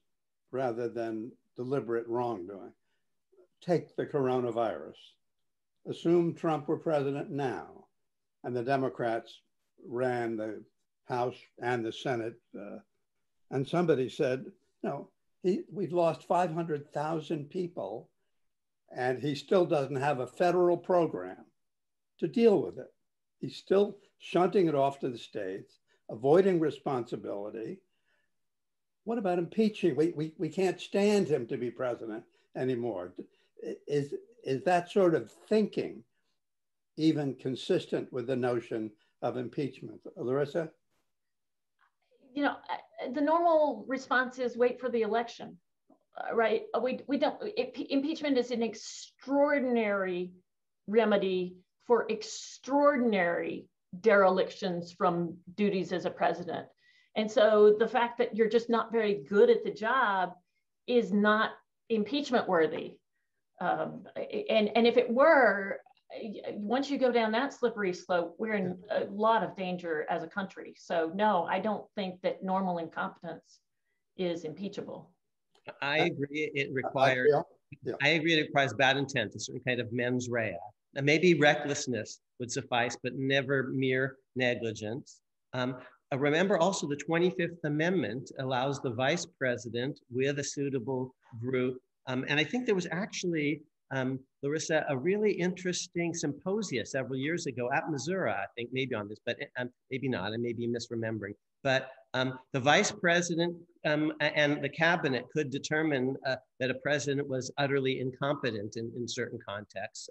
Speaker 2: rather than deliberate wrongdoing? Take the coronavirus. Assume Trump were president now, and the Democrats ran the House and the Senate, and somebody said, no, we've lost 500,000 people, and he still doesn't have a federal program to deal with it. He's still shunting it off to the states, avoiding responsibility. What about impeaching? We can't stand him to be president anymore. Is that sort of thinking even consistent with the notion of impeachment? Larissa?
Speaker 4: The normal response is wait for the election. Right? We don't. Impeachment is an extraordinary remedy for extraordinary derelictions from duties as a president. And so the fact that you're just not very good at the job is not impeachment worthy. And if it were, once you go down that slippery slope, we're in a lot of danger as a country. So no, I don't think that normal incompetence is impeachable.
Speaker 3: I agree. It requires. I agree. It requires bad intent, a certain kind of mens rea. And maybe recklessness would suffice, but never mere negligence. Remember, also the 25th Amendment allows the vice president with a suitable group. And I think there was actually, Larissa, a really interesting symposia several years ago at Missouri. I think maybe on this, but maybe not. I may be misremembering. But The vice president and the cabinet could determine that a president was utterly incompetent in certain contexts,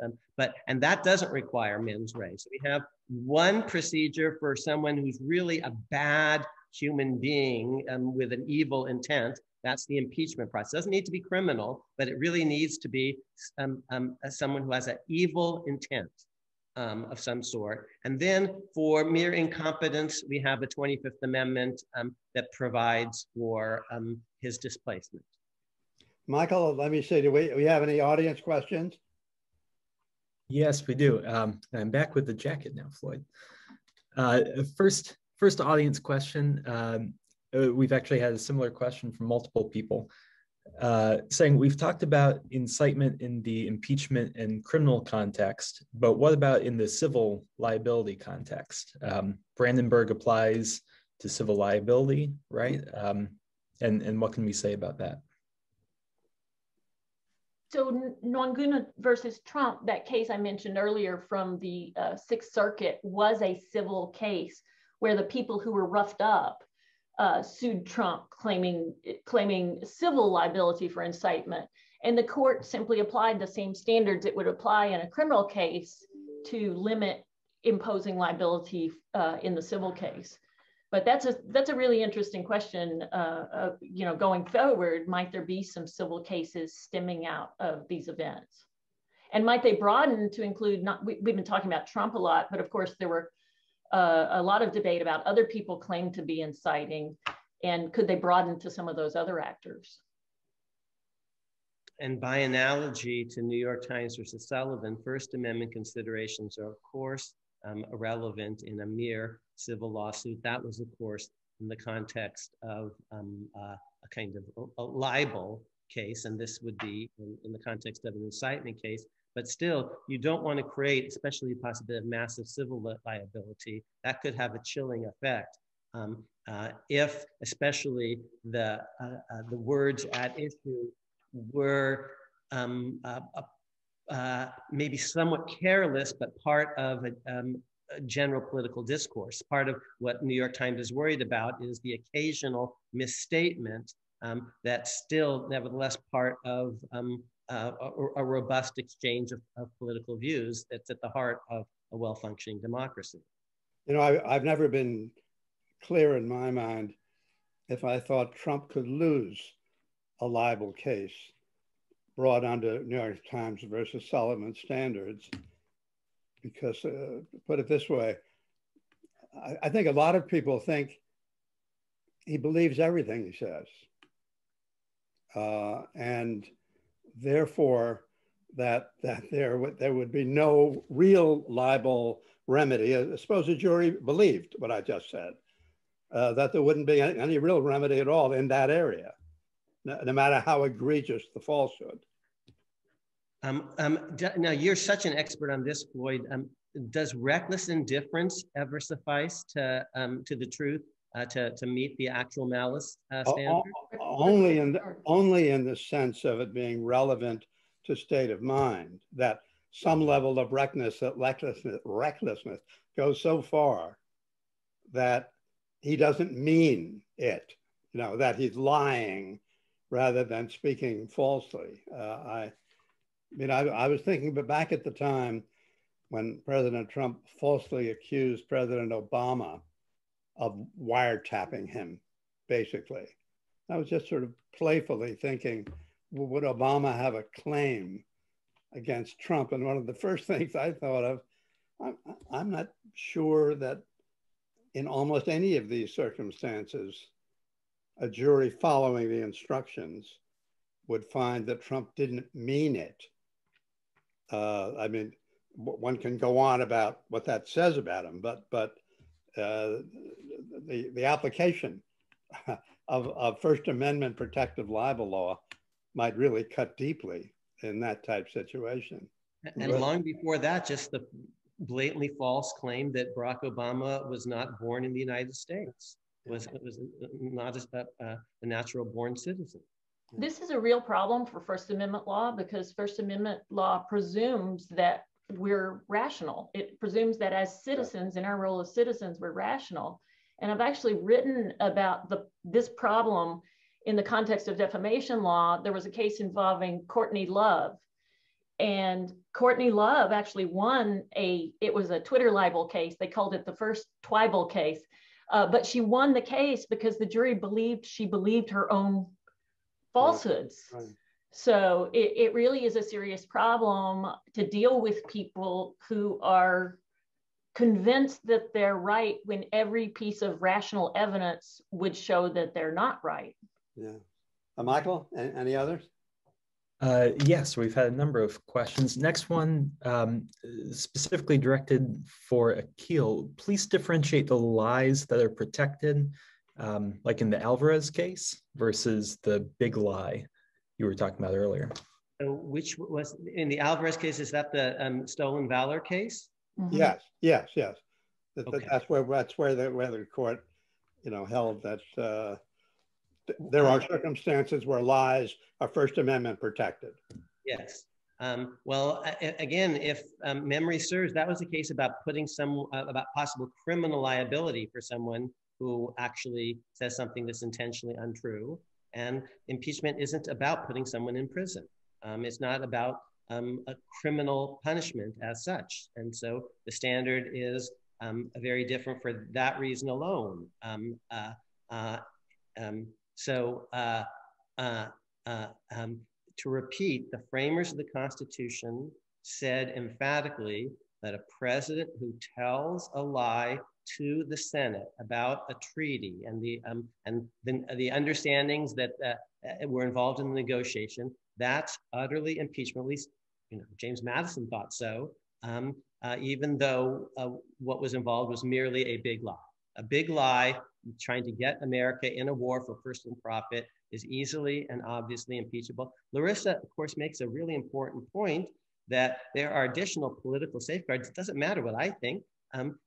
Speaker 3: and that doesn't require mens rea. So we have one procedure for someone who's really a bad human being with an evil intent. That's the impeachment process. It doesn't need to be criminal, but it really needs to be someone who has an evil intent of some sort. And then for mere incompetence, we have the 25th Amendment that provides for his displacement.
Speaker 2: Michael, let me say, do we have any audience questions?
Speaker 1: Yes, we do. I'm back with the jacket now, Floyd. First audience question. We've actually had a similar question from multiple people saying, we've talked about incitement in the impeachment and criminal context, but what about in the civil liability context? Brandenburg applies to civil liability, right? And what can we say about that?
Speaker 4: So Nwanguna versus Trump, that case I mentioned earlier from the Sixth Circuit, was a civil case where the people who were roughed up sued Trump, claiming civil liability for incitement. And the court simply applied the same standards it would apply in a criminal case to limit imposing liability in the civil case. But that's a really interesting question. Going forward, might there be some civil cases stemming out of these events? And might they broaden to include, we've been talking about Trump a lot, but of course there were a lot of debate about other people claimed to be inciting, and could they broaden to some of those other actors?
Speaker 3: And by analogy to New York Times versus Sullivan, First Amendment considerations are, of course, irrelevant in a mere civil lawsuit. That was, of course, in the context of a kind of a libel case, and this would be in the context of an incitement case. But still, you don't want to create, especially the possibility of massive civil liability. That could have a chilling effect if, especially, the words at issue were maybe somewhat careless, but part of a general political discourse. Part of what New York Times is worried about is the occasional misstatement that's still, nevertheless, part of a robust exchange of political views that's at the heart of a well-functioning democracy.
Speaker 2: You know, I've never been clear in my mind if I thought Trump could lose a libel case brought under New York Times versus Sullivan standards, because put it this way, I think a lot of people think he believes everything he says. And therefore, that there would be no real libel remedy. Suppose a jury believed what I just said, that there wouldn't be any real remedy at all in that area, no matter how egregious the falsehood.
Speaker 3: Now, you're such an expert on this, Floyd. Does reckless indifference ever suffice to the truth, to meet the actual malice standard?
Speaker 2: Only in the sense of it being relevant to state of mind, that some level of recklessness goes so far that he doesn't mean it, that he's lying rather than speaking falsely. I was thinking, but back at the time when President Trump falsely accused President Obama of wiretapping him, basically. I was just sort of playfully thinking, well, would Obama have a claim against Trump? And one of the first things I thought of, I'm not sure that in almost any of these circumstances, a jury following the instructions would find that Trump didn't mean it. I mean, one can go on about what that says about him, but the application of First Amendment protective libel law might really cut deeply in that type situation.
Speaker 3: And long before that, just the blatantly false claim that Barack Obama was not born in the United States, was not a natural born citizen.
Speaker 4: This is a real problem for First Amendment law, because First Amendment law presumes that we're rational. It presumes that as citizens, in our role as citizens, we're rational. And I've actually written about this problem in the context of defamation law. There was a case involving Courtney Love. And Courtney Love actually won it was a Twitter libel case. They called it the first Twibel case. But she won the case because the jury she believed her own falsehoods. Right. So it really is a serious problem to deal with people who are convinced that they're right when every piece of rational evidence would show that they're not right.
Speaker 2: Yeah. Michael, any others?
Speaker 1: Yes, we've had a number of questions. Next one, specifically directed for Akil. Please differentiate the lies that are protected, like in the Alvarez case, versus the big lie you were talking about earlier.
Speaker 3: So which was, in the Alvarez case, is that the stolen valor case?
Speaker 2: Mm-hmm. Yes. Okay. That's where the court, held that there are circumstances where lies are First Amendment protected.
Speaker 3: Yes. Well, again, if memory serves, that was a case about about possible criminal liability for someone who actually says something that's intentionally untrue. And impeachment isn't about putting someone in prison. It's not about a criminal punishment as such. And so the standard is very different for that reason alone. To repeat, the framers of the Constitution said emphatically that a president who tells a lie to the Senate about a treaty and the understandings that were involved in the negotiation, that's utterly impeachment. At least, James Madison thought so, even though what was involved was merely a big lie. A big lie trying to get America in a war for personal profit is easily and obviously impeachable. Larissa, of course, makes a really important point that there are additional political safeguards. It doesn't matter what I think.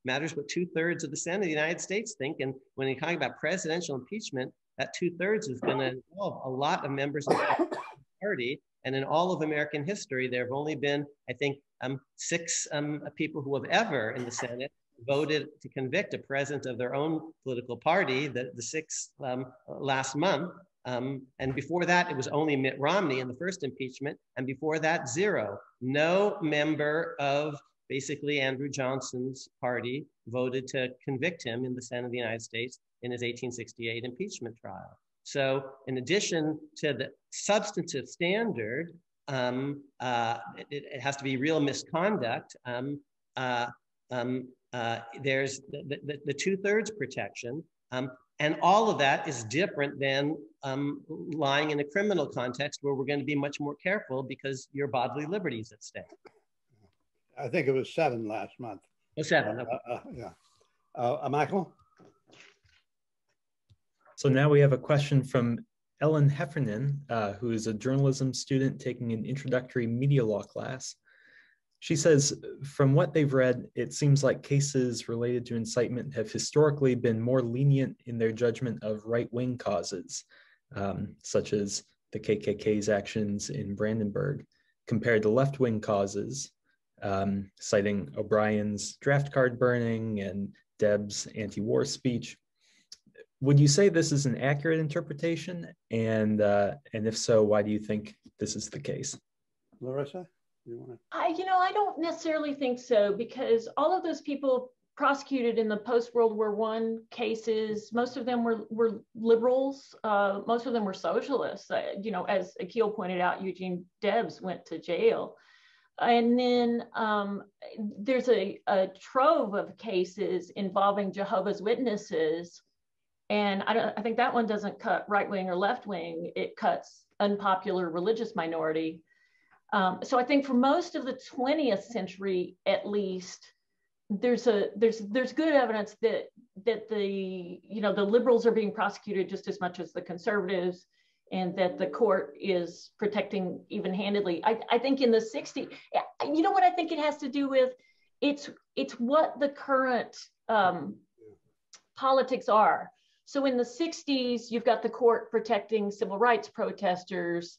Speaker 3: Matters what 2/3 of the Senate of the United States think. And when you're talking about presidential impeachment, that 2/3 is going to involve a lot of members of the party. And in all of American history, there have only been, I think, 6 people who have ever in the Senate voted to convict a president of their own political party, the 6th last month. And before that, it was only Mitt Romney in the first impeachment. And before that, 0. No member of basically Andrew Johnson's party voted to convict him in the Senate of the United States in his 1868 impeachment trial. So in addition to the substantive standard, it has to be real misconduct. There's the 2/3 protection. And all of that is different than lying in a criminal context where we're going to be much more careful because your bodily liberty is at stake.
Speaker 2: I think it was 7 last month.
Speaker 3: Oh, 7. Okay.
Speaker 2: Yeah. Michael?
Speaker 1: So now we have a question from Ellen Heffernan, who is a journalism student taking an introductory media law class. She says, from what they've read, it seems like cases related to incitement have historically been more lenient in their judgment of right-wing causes, such as the KKK's actions in Brandenburg, compared to left-wing causes, citing O'Brien's draft card burning and Debs' anti-war speech. Would you say this is an accurate interpretation? And if so, why do you think this is the case?
Speaker 2: Larissa? You want to?
Speaker 4: I don't necessarily think so, because all of those people prosecuted in the post-World War I cases, most of them were liberals, most of them were socialists. As Akil pointed out, Eugene Debs went to jail. And then there's a trove of cases involving Jehovah's Witnesses. And I think that one doesn't cut right-wing or left-wing, it cuts unpopular religious minority. So I think for most of the 20th century, at least, there's good evidence that the liberals are being prosecuted just as much as the conservatives, and that the court is protecting even-handedly. I think in the 60s, what I think it has to do with? It's what the current politics are. So in the 60s, you've got the court protecting civil rights protesters.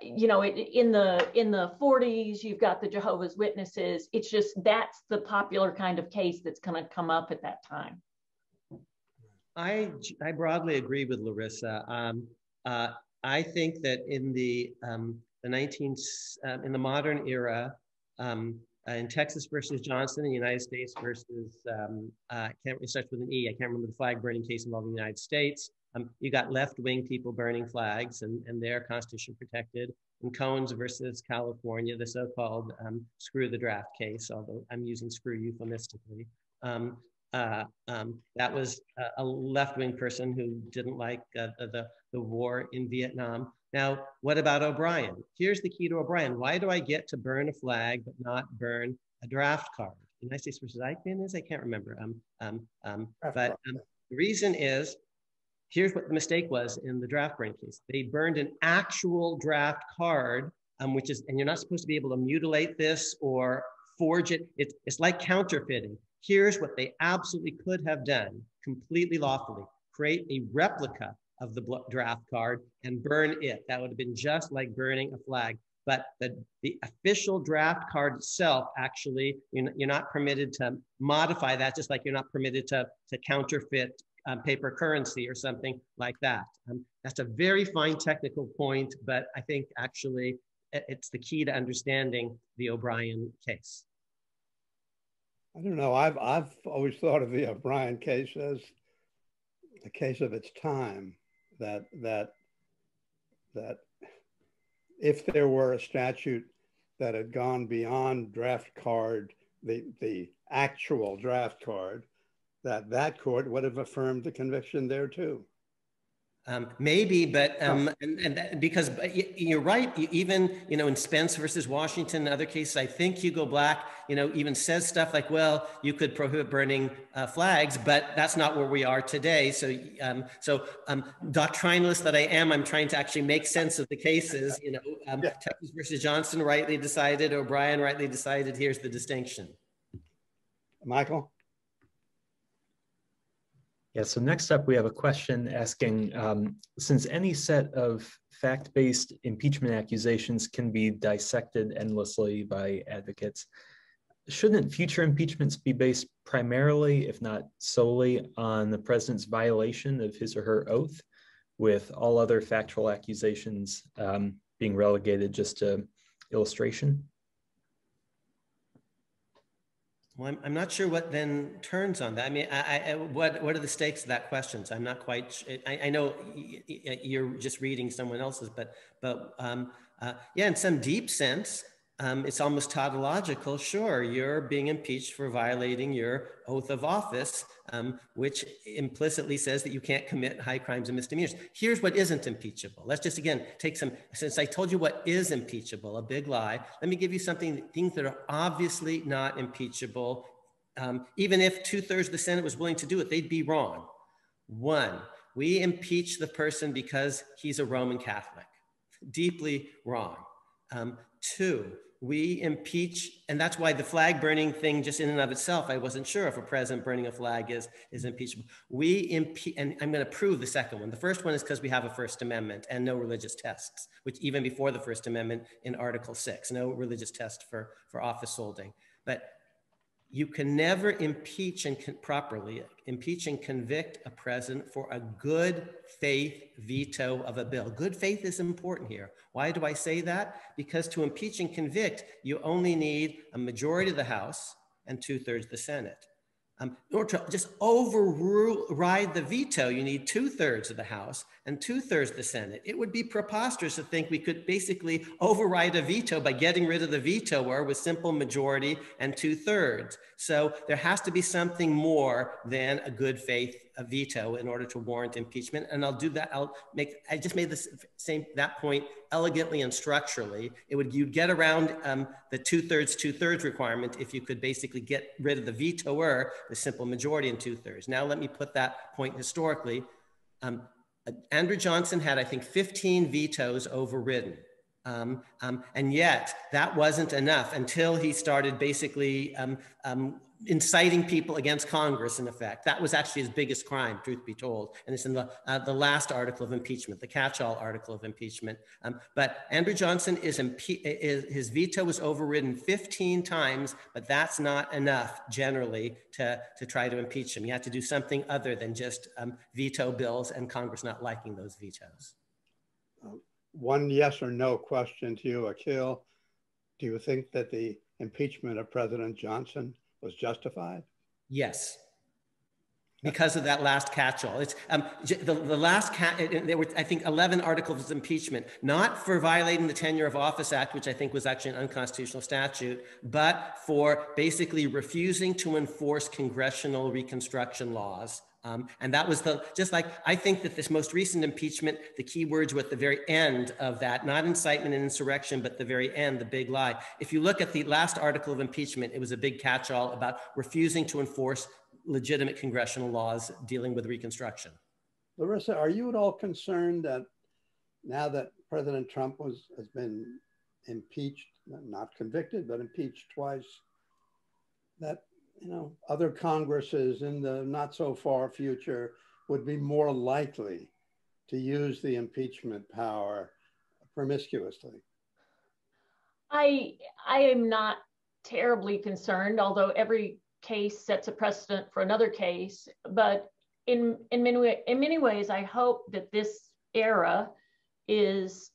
Speaker 4: In the 40s, you've got the Jehovah's Witnesses. It's just that's the popular kind of case that's going to come up at that time.
Speaker 3: I broadly agree with Larissa. I think that in the in the modern era, in Texas versus Johnson, and United States versus it starts with an E. I can't remember the flag burning case involving the United States. You got left-wing people burning flags, and they're Constitution protected. In Cohen's versus California, the so-called screw the draft case, although I'm using screw euphemistically. That was a left-wing person who didn't like the war in Vietnam. Now, what about O'Brien? Here's the key to O'Brien. Why do I get to burn a flag but not burn a draft card? United States versus Eichmann is? I can't remember. The reason is, here's what the mistake was in the draft burning case. They burned an actual draft card, which is, and you're not supposed to be able to mutilate this or forge it. It's like counterfeiting. Here's what they absolutely could have done, completely lawfully: create a replica of the draft card and burn it. That would have been just like burning a flag. But the official draft card itself, actually, you're not permitted to modify that, just like you're not permitted to counterfeit paper currency or something like that. That's a very fine technical point, but I think actually it's the key to understanding the O'Brien case.
Speaker 2: I don't know. I've always thought of the O'Brien case as a case of its time. That if there were a statute that had gone beyond draft card, the actual draft card, that court would have affirmed the conviction there too.
Speaker 3: Maybe, but because you're right. Even in Spence versus Washington and other cases, I think Hugo Black even says stuff like, well, you could prohibit burning flags, but that's not where we are today. So doctrinalist that I am, I'm trying to actually make sense of the cases. Texas versus Johnson rightly decided, O'Brien rightly decided. Here's the distinction.
Speaker 2: Michael.
Speaker 1: Yeah, so next up, we have a question asking, since any set of fact-based impeachment accusations can be dissected endlessly by advocates, shouldn't future impeachments be based primarily, if not solely, on the president's violation of his or her oath, with all other factual accusations being relegated just to illustration?
Speaker 3: Well, I'm not sure what then turns on that. I mean, what are the stakes of that question? So I'm not quite. I know you're just reading someone else's, but yeah, in some deep sense, it's almost tautological. Sure, you're being impeached for violating your oath of office, which implicitly says that you can't commit high crimes and misdemeanors. Here's what isn't impeachable. Let's just, again, take some, since I told you what is impeachable, a big lie, let me give you things that are obviously not impeachable. Even if 2/3 of the Senate was willing to do it, they'd be wrong. One, we impeach the person because he's a Roman Catholic. Deeply wrong. Two, we impeach, and that's why the flag burning thing just in and of itself, I wasn't sure if a president burning a flag is impeachable. We impeach, and I'm going to prove the second one. The first one is because we have a First Amendment and no religious tests, which even before the First Amendment in Article 6, no religious test for office holding. But you can never impeach and properly impeach and convict a president for a good faith veto of a bill. Good faith is important here. Why do I say that? Because to impeach and convict, you only need a majority of the House and 2/3 of the Senate. In order to just override the veto, you need 2/3 of the House and 2/3 of the Senate. It would be preposterous to think we could basically override a veto by getting rid of the vetoer with simple majority and 2/3. So there has to be something more than a good faith veto in order to warrant impeachment. And I'll do that. I just made that point elegantly and structurally. You'd get around the 2/3 requirement if you could basically get rid of the vetoer, the simple majority and 2/3. Now let me put that point historically. Andrew Johnson had, I think, 15 vetoes overridden. And yet that wasn't enough until he started basically inciting people against Congress, in effect. That was actually his biggest crime, truth be told. And it's in the last article of impeachment, the catch-all article of impeachment. But Andrew Johnson, his veto was overridden 15 times, but that's not enough generally to try to impeach him. You have to do something other than just veto bills and Congress not liking those vetoes.
Speaker 2: One yes or no question to you, Akhil. Do you think that the impeachment of President Johnson was justified?
Speaker 3: Yes, because of that last catch-all. It's the last there were, I think, 11 articles of impeachment, not for violating the Tenure of Office Act, which I think was actually an unconstitutional statute, but for basically refusing to enforce congressional Reconstruction laws. And that was just like, I think that this most recent impeachment, the key words were at the very end of that, not incitement and insurrection, but the very end, the big lie. If you look at the last article of impeachment, it was a big catch-all about refusing to enforce legitimate congressional laws dealing with Reconstruction.
Speaker 2: Larissa, are you at all concerned that now that President Trump has been impeached, not convicted, but impeached twice, that other Congresses in the not so far future would be more likely to use the impeachment power promiscuously?
Speaker 4: I am not terribly concerned, although every case sets a precedent for another case. But in many ways, I hope that this era is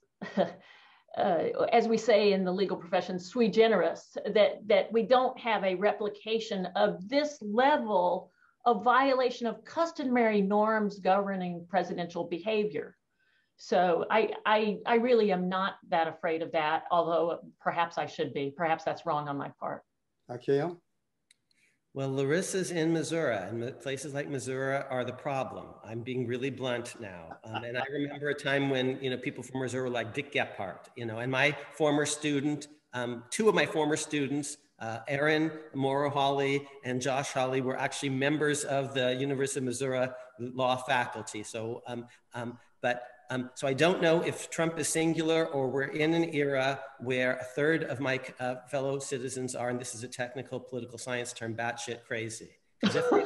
Speaker 4: as we say in the legal profession, sui generis, that we don't have a replication of this level of violation of customary norms governing presidential behavior. So I really am not that afraid of that, although perhaps I should be. Perhaps that's wrong on my part.
Speaker 2: Akhil?
Speaker 3: Well, Larissa's in Missouri, and places like Missouri are the problem. I'm being really blunt now. And I remember a time when, people from Missouri were like Dick Gephardt, and my former student, two of my former students, Aaron Morrow Hawley and Josh Hawley, were actually members of the University of Missouri law faculty. So, so I don't know if Trump is singular or we're in an era where a third of my fellow citizens are, and this is a technical political science term, batshit crazy. Because if we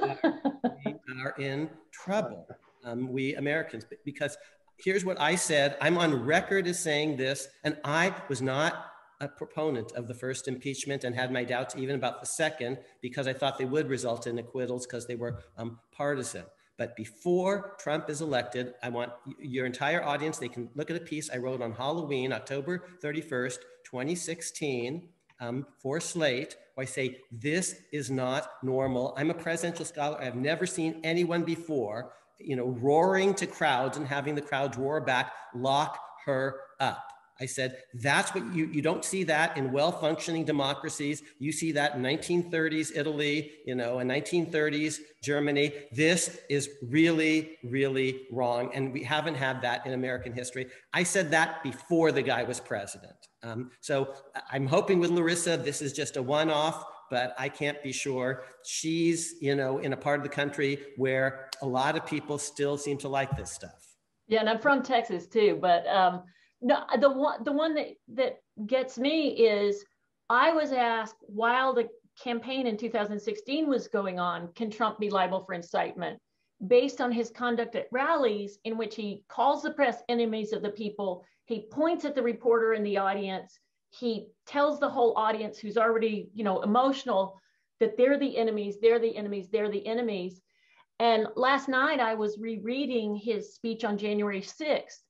Speaker 3: are in trouble, we Americans, because here's what I said. I'm on record as saying this, and I was not a proponent of the first impeachment and had my doubts even about the second, because I thought they would result in acquittals because they were partisan. But before Trump is elected, I want your entire audience, they can look at a piece I wrote on Halloween, October 31st, 2016, for Slate, where I say, this is not normal. I'm a presidential scholar. I've never seen anyone before, roaring to crowds and having the crowds roar back, lock her up. I said, that's what you don't see that in well-functioning democracies. You see that in 1930s Italy, in 1930s Germany. This is really, really wrong. And we haven't had that in American history. I said that before the guy was president. So I'm hoping with Larissa, this is just a one-off, but I can't be sure. She's, in a part of the country where a lot of people still seem to like this stuff.
Speaker 4: Yeah, and I'm from Texas too, but no, the one that gets me is I was asked while the campaign in 2016 was going on, can Trump be liable for incitement based on his conduct at rallies in which he calls the press enemies of the people, he points at the reporter in the audience, he tells the whole audience who's already, emotional that they're the enemies, they're the enemies, they're the enemies. And last night I was rereading his speech on January 6th.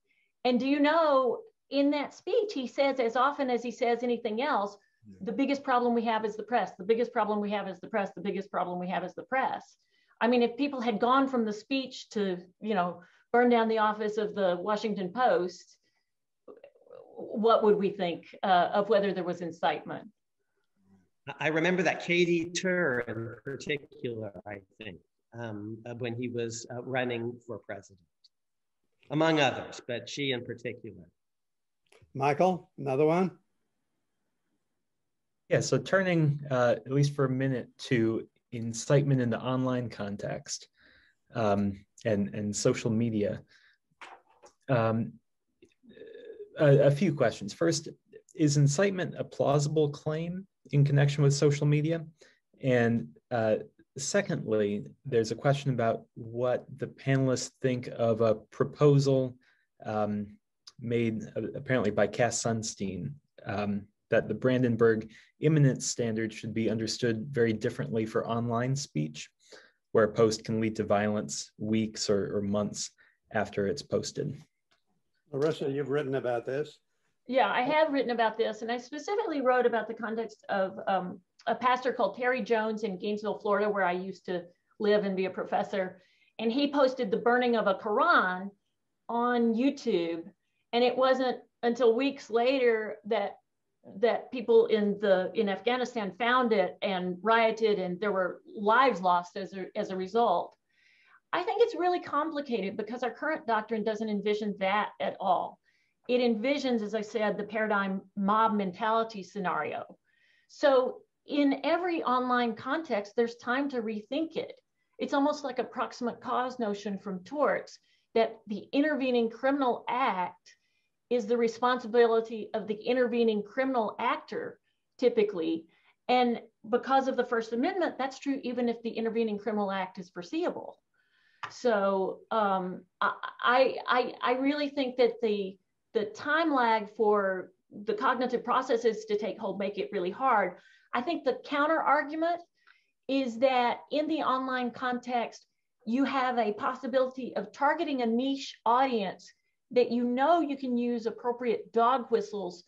Speaker 4: And do you know, in that speech, he says, as often as he says anything else, the biggest problem we have is the press. The biggest problem we have is the press. The biggest problem we have is the press. I mean, if people had gone from the speech to, burn down the office of the Washington Post, what would we think of whether there was incitement?
Speaker 3: I remember that Katie Tur in particular, I think, when he was running for president. Among others, but she in particular.
Speaker 2: Michael, another one?
Speaker 1: Yeah, so turning at least for a minute to incitement in the online context and social media. a few questions. First, is incitement a plausible claim in connection with social media? And secondly, there's a question about what the panelists think of a proposal made apparently by Cass Sunstein, that the Brandenburg imminence standard should be understood very differently for online speech, where a post can lead to violence weeks or months after it's posted.
Speaker 2: Larissa, you've written about this.
Speaker 4: Yeah, I have written about this, and I specifically wrote about the context of a pastor called Terry Jones in Gainesville, Florida, where I used to live and be a professor. And he posted the burning of a Quran on YouTube. And it wasn't until weeks later that people in Afghanistan found it and rioted, and there were lives lost as a result. I think it's really complicated because our current doctrine doesn't envision that at all. It envisions, as I said, the paradigm mob mentality scenario. So in every online context, there's time to rethink it. It's almost like a proximate cause notion from torts, that the intervening criminal act is the responsibility of the intervening criminal actor, typically. And because of the First Amendment, that's true even if the intervening criminal act is foreseeable. So I really think that the time lag for the cognitive processes to take hold make it really hard. I think the counter argument is that in the online context, you have a possibility of targeting a niche audience that you know you can use appropriate dog whistles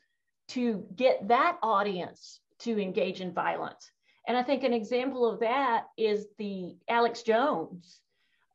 Speaker 4: to get that audience to engage in violence. And I think an example of that is the Alex Jones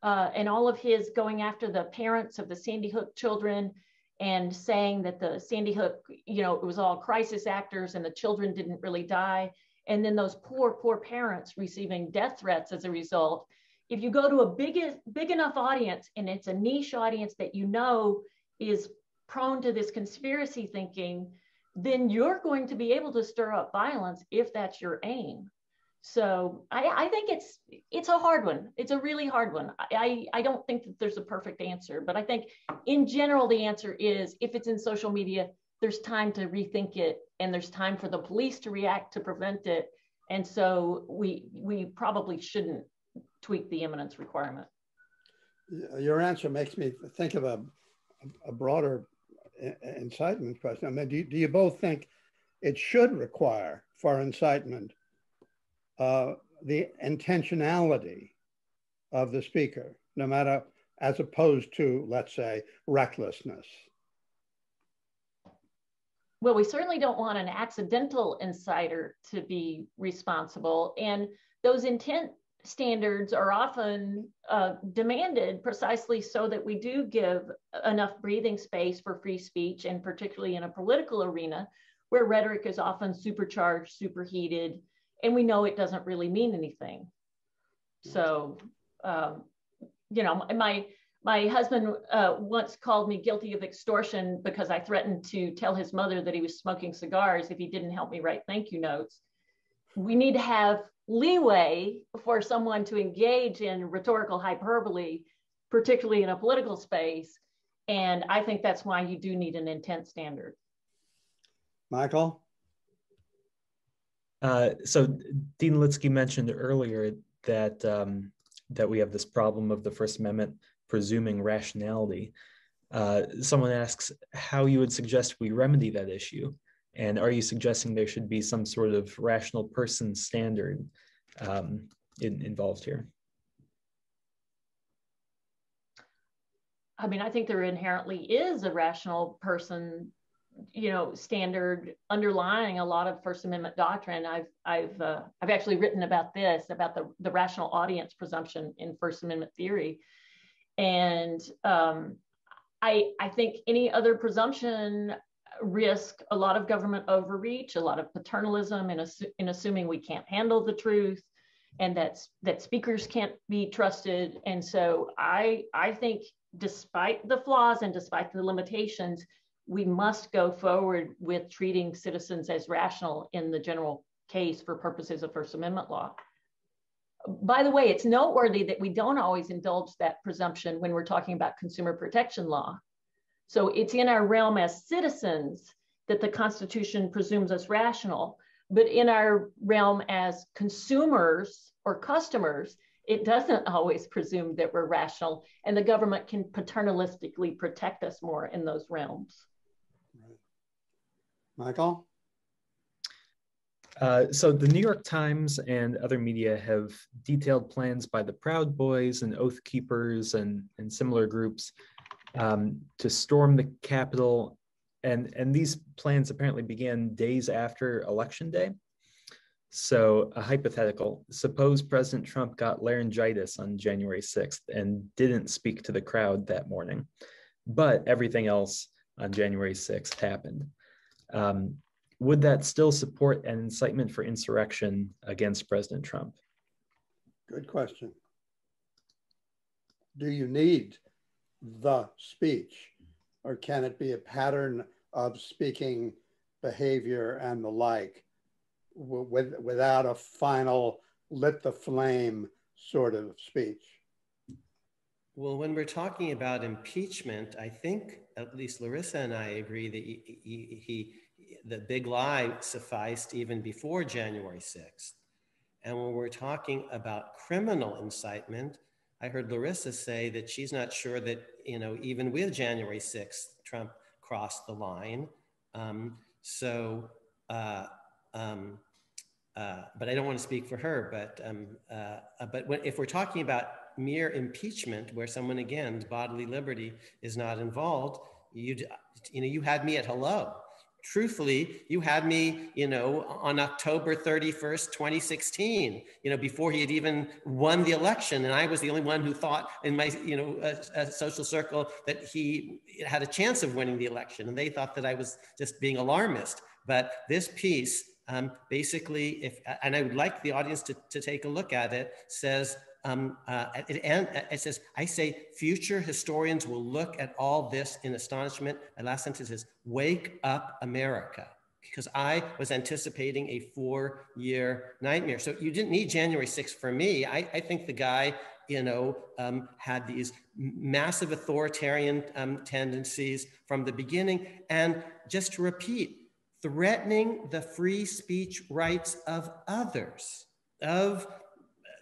Speaker 4: and all of his going after the parents of the Sandy Hook children and saying that the Sandy Hook, it was all crisis actors and the children didn't really die. And then those poor parents receiving death threats as a result. If you go to a big enough audience and it's a niche audience that you know is prone to this conspiracy thinking, then you're going to be able to stir up violence if that's your aim. So I think it's a hard one. It's a really hard one. I don't think that there's a perfect answer, but I think in general, the answer is if it's in social media, there's time to rethink it and there's time for the police to react to prevent it. And so we probably shouldn't tweak the imminence requirement.
Speaker 2: Your answer makes me think of a broader incitement question. I mean, do you both think it should require for incitement the intentionality of the speaker, no matter, as opposed to, let's say, recklessness?
Speaker 4: Well, we certainly don't want an accidental inciter to be responsible. And those intent standards are often demanded precisely so that we do give enough breathing space for free speech, and particularly in a political arena where rhetoric is often supercharged, superheated, and we know it doesn't really mean anything. So, my husband once called me guilty of extortion because I threatened to tell his mother that he was smoking cigars if he didn't help me write thank you notes. We need to have leeway for someone to engage in rhetorical hyperbole, particularly in a political space. And I think that's why you do need an intent standard.
Speaker 2: Michael?
Speaker 1: So Dean Litsky mentioned earlier that that we have this problem of the First Amendment presuming rationality. Someone asks how you would suggest we remedy that issue. And are you suggesting there should be some sort of rational person standard involved here?
Speaker 4: I mean, I think there inherently is a rational person, standard underlying a lot of First Amendment doctrine. I've actually written about this, about the rational audience presumption in First Amendment theory. And I think any other presumption risk a lot of government overreach, a lot of paternalism in assuming we can't handle the truth, and that speakers can't be trusted. And so I think despite the flaws and despite the limitations, we must go forward with treating citizens as rational in the general case for purposes of First Amendment law. By the way, it's noteworthy that we don't always indulge that presumption when we're talking about consumer protection law. So it's in our realm as citizens that the Constitution presumes us rational, but in our realm as consumers or customers, it doesn't always presume that we're rational, and the government can paternalistically protect us more in those realms.
Speaker 2: Michael?
Speaker 1: So the New York Times and other media have detailed plans by the Proud Boys and Oath Keepers and similar groups to storm the Capitol. And these plans apparently began days after Election Day. So a hypothetical, suppose President Trump got laryngitis on January 6th and didn't speak to the crowd that morning, but everything else on January 6th happened. Would that still support an incitement for insurrection against President Trump?
Speaker 2: Good question. Do you need the speech, or can it be a pattern of speaking behavior and the like without a final lit the flame sort of speech?
Speaker 3: Well, when we're talking about impeachment, I think at least Larissa and I agree that the big lie sufficed even before January 6th. And when we're talking about criminal incitement, I heard Larissa say that she's not sure that, you know, even with January 6th, Trump crossed the line. But I don't want to speak for her. But if we're talking about mere impeachment, where someone, again's bodily liberty is not involved, you had me at hello. Truthfully, you had me, on October 31st, 2016, before he had even won the election. And I was the only one who thought in my, social circle that he had a chance of winning the election. And they thought that I was just being alarmist. But this piece, basically, and I would like the audience to take a look at it, says, it says, I say future historians will look at all this in astonishment. And last sentence is, wake up, America. Because I was anticipating a 4-year nightmare. So you didn't need January 6th for me. I think the guy, had these massive authoritarian tendencies from the beginning. And just to repeat, threatening the free speech rights of others, of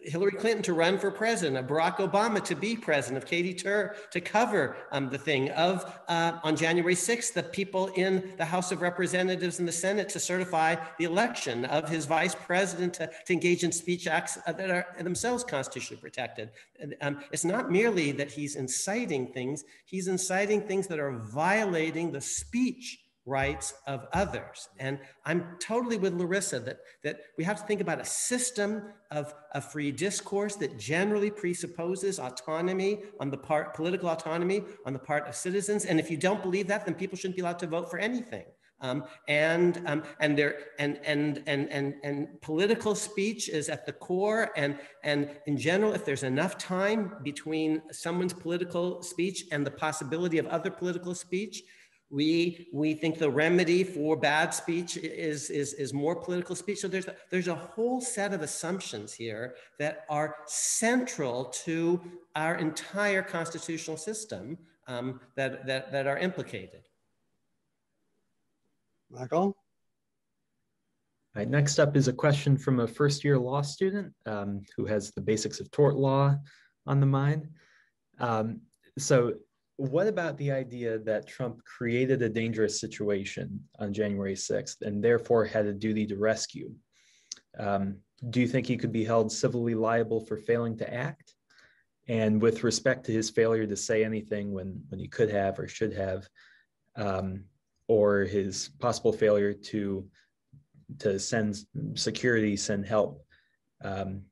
Speaker 3: Hillary Clinton to run for president, of Barack Obama to be president, of Katie Tur to cover the thing, of on January 6th, the people in the House of Representatives and the Senate to certify the election, of his vice president to engage in speech acts that are themselves constitutionally protected. It's not merely that he's inciting things that are violating the speech rights of others. And I'm totally with Larissa that we have to think about a system of free discourse that generally presupposes autonomy on the part, political autonomy on the part of citizens. And if you don't believe that, then people shouldn't be allowed to vote for anything. And political speech is at the core. And in general, if there's enough time between someone's political speech and the possibility of other political speech, we think the remedy for bad speech is more political speech. So there's a whole set of assumptions here that are central to our entire constitutional system that are implicated.
Speaker 2: Michael?
Speaker 1: All right, next up is a question from a first-year law student who has the basics of tort law on the mind. So what about the idea that Trump created a dangerous situation on January 6th and therefore had a duty to rescue? Do you think he could be held civilly liable for failing to act? And with respect to his failure to say anything when he could have or should have, or his possible failure to send security, send help,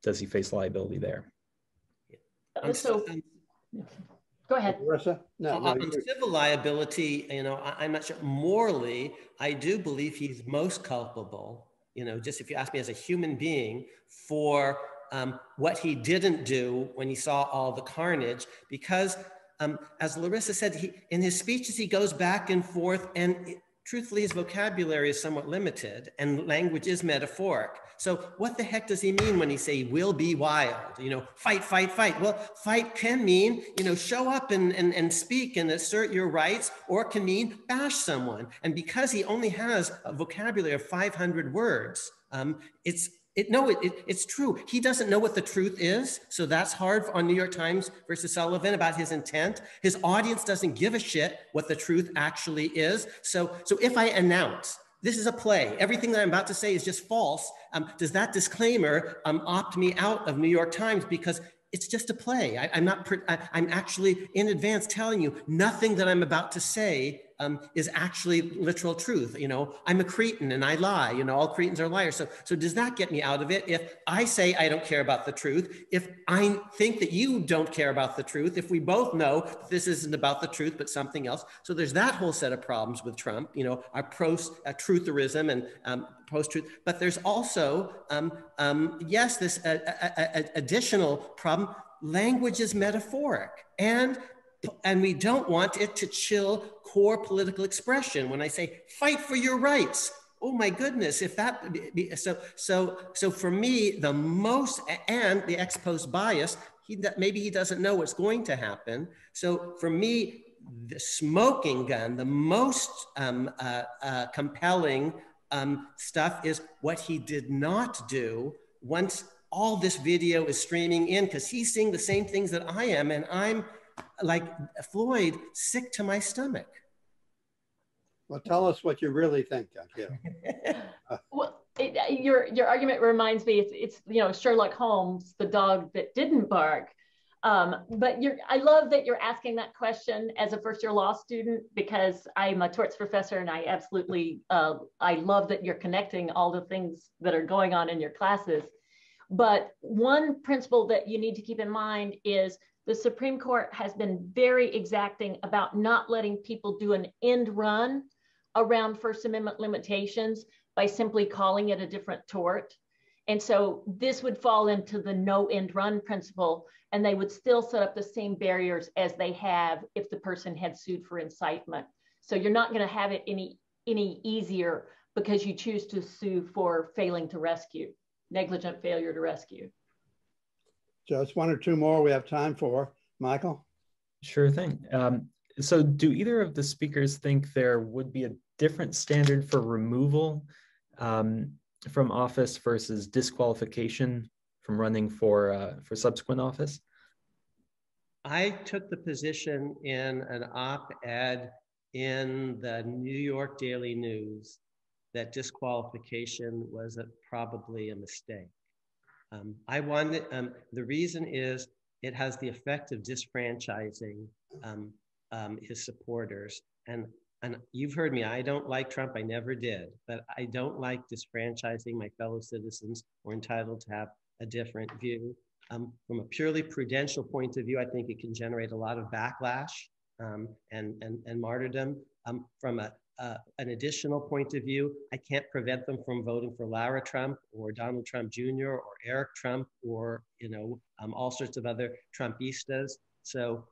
Speaker 1: does he face liability there?
Speaker 4: Go ahead.
Speaker 2: Larissa? No,
Speaker 3: on civil liability, I'm not sure. Morally, I do believe he's most culpable, just if you ask me as a human being, for what he didn't do when he saw all the carnage, because as Larissa said, in his speeches, he goes back and forth, and truthfully, his vocabulary is somewhat limited and language is metaphoric. So what the heck does he mean when he say, will be wild, you know, fight, fight, fight? Well, fight can mean, you know, show up and speak and assert your rights, or it can mean bash someone. And because he only has a vocabulary of 500 words, it's true. He doesn't know what the truth is. So that's hard on New York Times versus Sullivan about his intent. His audience doesn't give a shit what the truth actually is. So if I announce, this is a play, everything that I'm about to say is just false, does that disclaimer opt me out of New York Times? Because it's just a play. I'm actually in advance telling you nothing that I'm about to say is actually literal truth. You know, I'm a cretin and I lie, you know, all cretins are liars. So does that get me out of it? If I say I don't care about the truth, if I think that you don't care about the truth, if we both know this isn't about the truth, but something else. So there's that whole set of problems with Trump, you know, our trutherism and post-truth, but there's also, yes, this additional problem. Language is metaphoric, and we don't want it to chill core political expression. When I say fight for your rights, oh my goodness, if that so for me, the most, and the ex post bias, maybe he doesn't know what's going to happen. So for me, the smoking gun, the most compelling stuff is what he did not do once all this video is streaming in, because he's seeing the same things that I am, and I'm like Floyd, sick to my stomach.
Speaker 2: Well, tell us what you really think, Akil.
Speaker 4: Well, your argument reminds me, it's you know, Sherlock Holmes, the dog that didn't bark. But I love that you're asking that question as a first-year law student, because I'm a torts professor, and I absolutely I love that you're connecting all the things that are going on in your classes. But one principle that you need to keep in mind is the Supreme Court has been very exacting about not letting people do an end run around First Amendment limitations by simply calling it a different tort. And so this would fall into the no end run principle, and they would still set up the same barriers as they have if the person had sued for incitement. So you're not going to have it any easier because you choose to sue for failing to rescue, negligent failure to rescue.
Speaker 2: Just one or two more we have time for. Michael?
Speaker 1: Sure thing. So do either of the speakers think there would be a different standard for removal from office versus disqualification from running for subsequent office?
Speaker 3: I took the position in an op-ed in the New York Daily News that disqualification was probably a mistake. I wanted, the reason is it has the effect of disfranchising his supporters. And you've heard me, I don't like Trump, I never did, but I don't like disfranchising my fellow citizens who are entitled to have a different view. From a purely prudential point of view, I think it can generate a lot of backlash and martyrdom. From an additional point of view, I can't prevent them from voting for Lara Trump or Donald Trump Jr. or Eric Trump or, you know, all sorts of other Trumpistas. So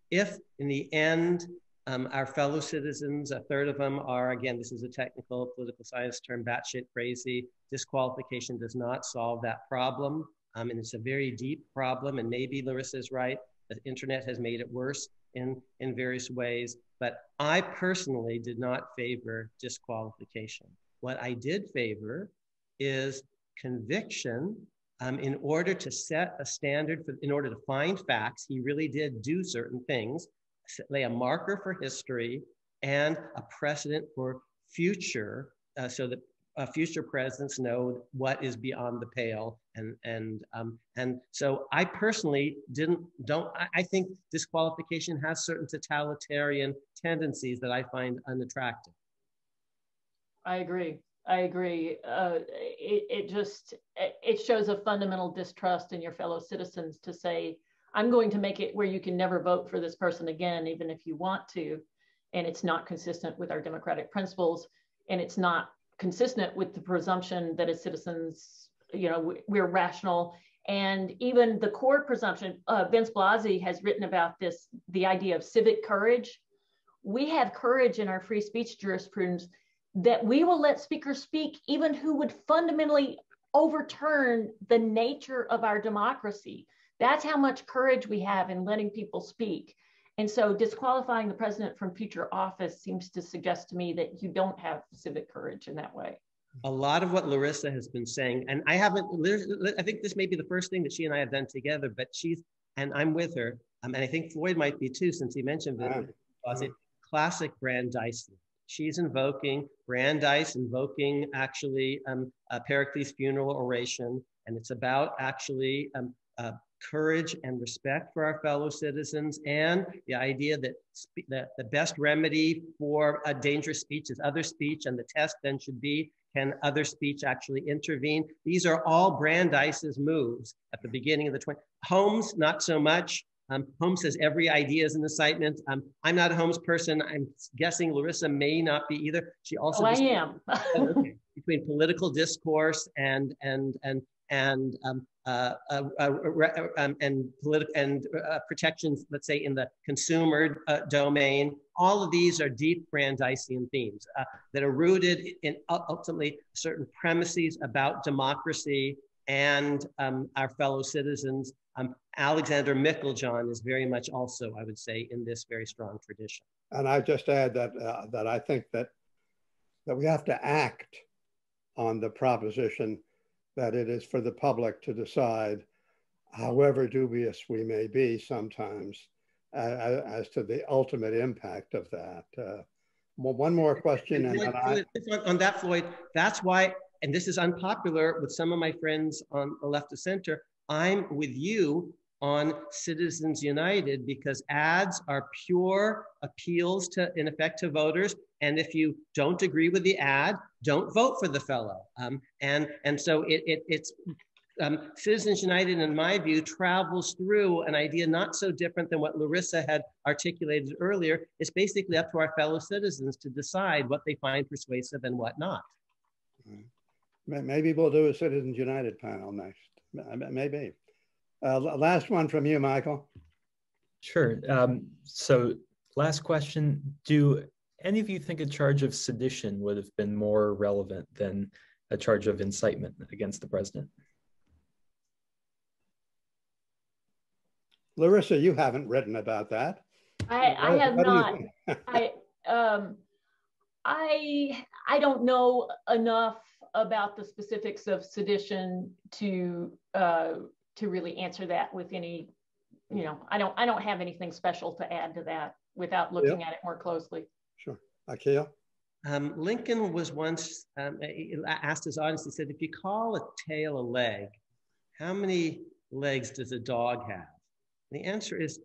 Speaker 3: if in the end, our fellow citizens, a third of them are, again, this is a technical political science term, batshit crazy, disqualification does not solve that problem. And it's a very deep problem, and maybe Larissa's right, the internet has made it worse in various ways. But I personally did not favor disqualification. What I did favor is conviction in order to set a standard, in order to find facts. He really did do certain things, lay a marker for history and a precedent for future, so that future presidents know what is beyond the pale. And so I personally I think disqualification has certain totalitarian tendencies that I find unattractive.
Speaker 4: I agree. It shows a fundamental distrust in your fellow citizens to say, I'm going to make it where you can never vote for this person again, even if you want to. And it's not consistent with our democratic principles. And it's not consistent with the presumption that as citizens, you know, we're rational. And even the core presumption, Vince Blasey has written about this, the idea of civic courage. We have courage in our free speech jurisprudence that we will let speakers speak even who would fundamentally overturn the nature of our democracy. That's how much courage we have in letting people speak. And so disqualifying the president from future office seems to suggest to me that you don't have civic courage in that way.
Speaker 3: A lot of what Larissa has been saying, and I think this may be the first thing that she and I have done together, but and I'm with her, and I think Floyd might be too, since he mentioned it, classic Brandeis. She's invoking Brandeis, invoking actually Pericles' funeral oration, and it's about actually courage and respect for our fellow citizens, and the idea that the best remedy for a dangerous speech is other speech, and the test then should be, can other speech actually intervene? These are all Brandeis's moves at the beginning of the 20th. Holmes, not so much. Holmes says every idea is an incitement. I'm not a Holmes person. I'm guessing Larissa may not be either. She also
Speaker 4: I am.
Speaker 3: Okay. Between political discourse and protections, let's say in the consumer domain, all of these are deep Brandeisian themes that are rooted in ultimately certain premises about democracy and our fellow citizens. Alexander Meiklejohn is very much also, I would say, in this very strong tradition.
Speaker 2: And I just add that that I think that we have to act on the proposition that it is for the public to decide, however dubious we may be sometimes, as to the ultimate impact of that. Well, one more question.
Speaker 3: On that, Floyd, that's why, and this is unpopular with some of my friends on the left of center, I'm with you on Citizens United, because ads are pure appeals to, in effect, to voters. And if you don't agree with the ad, don't vote for the fellow. And so it's Citizens United, in my view, travels through an idea not so different than what Larissa had articulated earlier. It's basically up to our fellow citizens to decide what they find persuasive and what not.
Speaker 2: Maybe we'll do a Citizens United panel next. Maybe. Last one from you, Michael.
Speaker 1: Sure. So last question, do any of you think a charge of sedition would have been more relevant than a charge of incitement against the president?
Speaker 2: Larissa, you haven't written about that.
Speaker 4: I have not. I don't know enough about the specifics of sedition to really answer that with any, I don't have anything special to add to that without looking at it more closely.
Speaker 2: Sure. Akil?
Speaker 3: Lincoln was once asked his audience, he said, if you call a tail a leg, how many legs does a dog have? And the answer is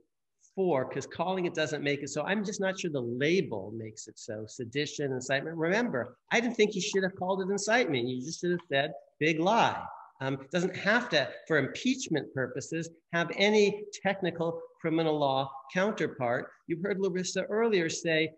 Speaker 3: 4, because calling it doesn't make it so. I'm just not sure the label makes it so. Sedition, incitement. Remember, I didn't think you should have called it incitement. You just should have said big lie. It doesn't have to, for impeachment purposes, have any technical criminal law counterpart. You heard Larissa earlier say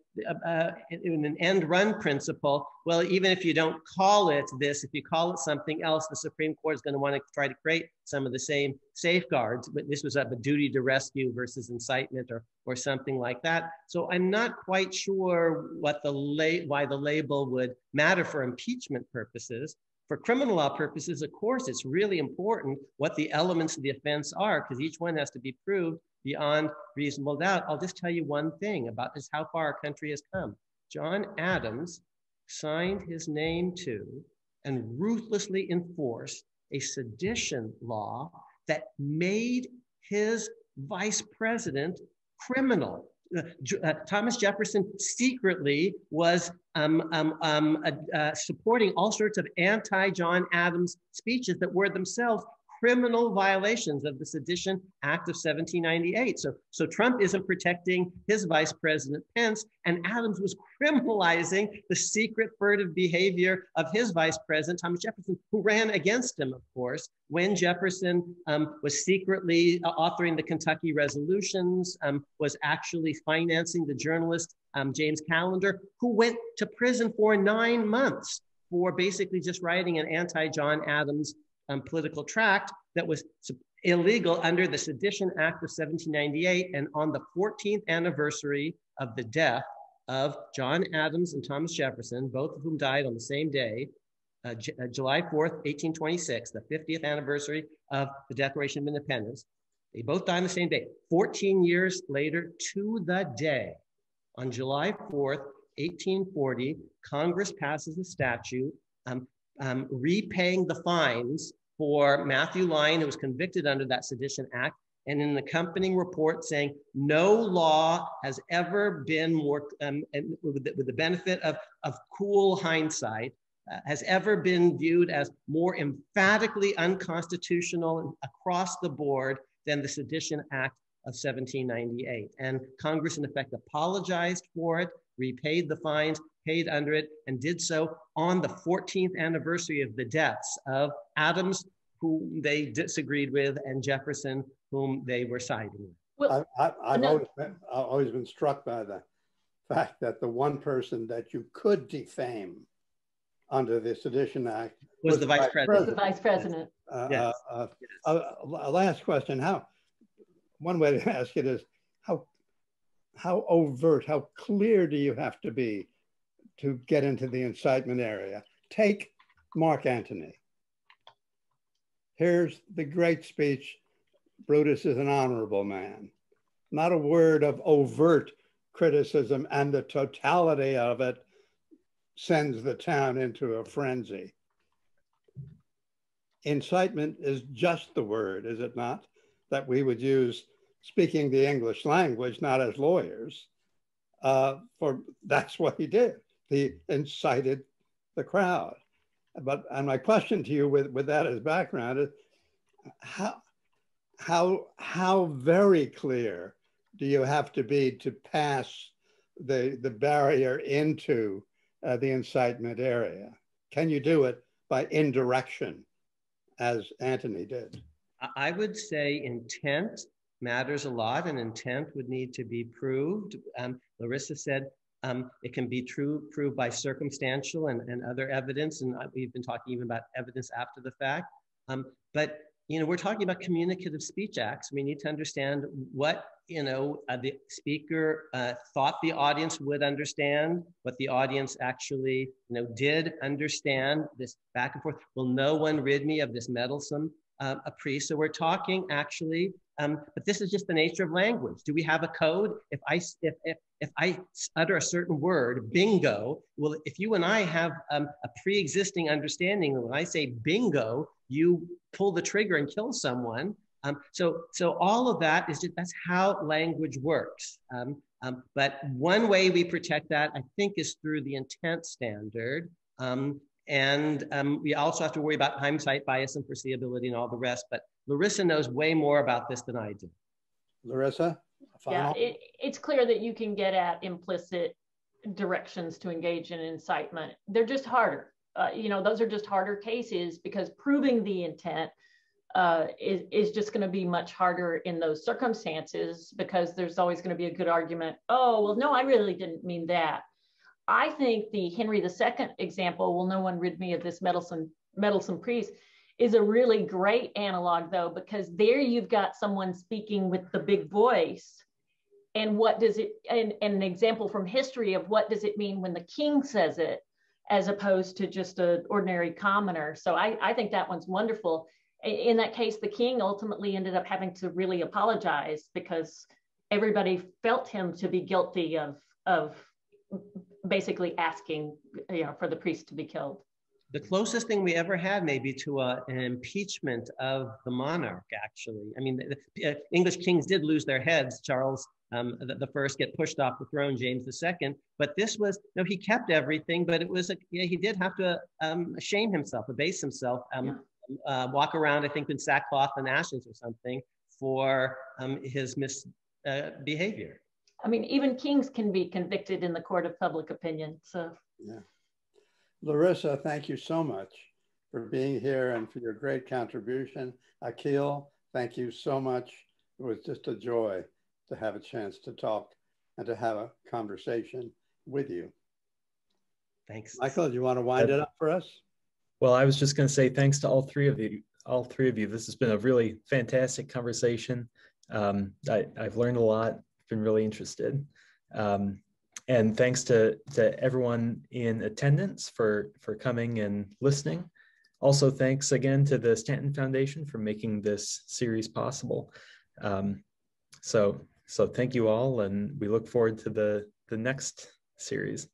Speaker 3: in an end run principle, well, even if you don't call it this, if you call it something else, the Supreme Court is going to want to try to create some of the same safeguards. But this was a duty to rescue versus incitement or something like that. So I'm not quite sure what why the label would matter for impeachment purposes. For criminal law purposes, of course, it's really important what the elements of the offense are, because each one has to be proved beyond reasonable doubt. I'll just tell you one thing about this, how far our country has come. John Adams signed his name to and ruthlessly enforced a sedition law that made his vice president criminal. Thomas Jefferson secretly was supporting all sorts of anti-John Adams speeches that were themselves criminal violations of the Sedition Act of 1798. So Trump isn't protecting his Vice President Pence, and Adams was criminalizing the secret furtive behavior of his Vice President, Thomas Jefferson, who ran against him, of course, when Jefferson was secretly authoring the Kentucky resolutions, was actually financing the journalist James Callender, who went to prison for 9 months for basically just writing an anti-John Adams political tract that was illegal under the Sedition Act of 1798. And on the 14th anniversary of the death of John Adams and Thomas Jefferson, both of whom died on the same day, July 4th, 1826, the 50th anniversary of the Declaration of Independence. They both died on the same day. 14 years later, to the day, on July 4th, 1840, Congress passes a statute repaying the fines for Matthew Lyon, who was convicted under that Sedition Act, and an accompanying report saying no law has ever been more, with the benefit of cool hindsight, has ever been viewed as more emphatically unconstitutional across the board than the Sedition Act of 1798. And Congress, in effect, apologized for it, repaid the fines, paid under it, and did so on the 14th anniversary of the deaths of Adams, whom they disagreed with, and Jefferson, whom they were siding with.
Speaker 2: Well, I've always been struck by the fact that the one person that you could defame under the Sedition Act
Speaker 3: was the Vice President.
Speaker 4: The Vice President.
Speaker 3: Yes.
Speaker 2: Last question. One way to ask it is, how overt, how clear do you have to be to get into the incitement area? Take Mark Antony. Here's the great speech. Brutus is an honorable man. Not a word of overt criticism, and the totality of it sends the town into a frenzy. Incitement is just the word, is it not, that we would use speaking the English language, not as lawyers, for that's what he did. He incited the crowd. And my question to you with that as background is, how very clear do you have to be to pass the barrier into the incitement area? Can you do it by indirection, as Antony did?
Speaker 3: I would say intent matters a lot, and intent would need to be proved. Larissa said it can be proved by circumstantial and other evidence, and we've been talking even about evidence after the fact. But we're talking about communicative speech acts. We need to understand what the speaker thought the audience would understand, what the audience actually did understand. This back and forth. Will no one rid me of this meddlesome a priest? So we're talking actually, but this is just the nature of language. Do we have a code? If I utter a certain word, bingo, well, if you and I have a pre-existing understanding, when I say bingo, you pull the trigger and kill someone. So all of that is just, that's how language works. But one way we protect that, I think, is through the intent standard. And we also have to worry about hindsight bias and foreseeability and all the rest. But Larissa knows way more about this than I do.
Speaker 2: Larissa? Final?
Speaker 4: Yeah, it's clear that you can get at implicit directions to engage in incitement. They're just harder. Those are just harder cases because proving the intent is just going to be much harder in those circumstances, because there's always going to be a good argument. Oh, well, no, I really didn't mean that. I think the Henry II example, will no one rid me of this meddlesome priest, is a really great analog, though, because there you've got someone speaking with the big voice. And what does it, and an example from history of what does it mean when the king says it, as opposed to just an ordinary commoner. So I think that one's wonderful. In that case, the king ultimately ended up having to really apologize because everybody felt him to be guilty of basically asking for the priest to be killed.
Speaker 3: The closest thing we ever had maybe to an impeachment of the monarch, actually. I mean, the English kings did lose their heads. Charles the first get pushed off the throne, James II. But this was, he kept everything, but it was, he did have to shame himself, abase himself, walk around, I think, in sackcloth and ashes or something for his misbehavior.
Speaker 4: I mean, even kings can be convicted in the court of public opinion. So,
Speaker 2: yeah. Larissa, thank you so much for being here and for your great contribution. Akil, thank you so much. It was just a joy to have a chance to talk and to have a conversation with you.
Speaker 3: Thanks.
Speaker 2: Michael, do you want to wind it up for us?
Speaker 1: Well, I was just going to say thanks to all three of you. This has been a really fantastic conversation. I've learned a lot, been really interested. And thanks to everyone in attendance for coming and listening. Also, thanks again to the Stanton Foundation for making this series possible. So thank you all, and we look forward to the next series.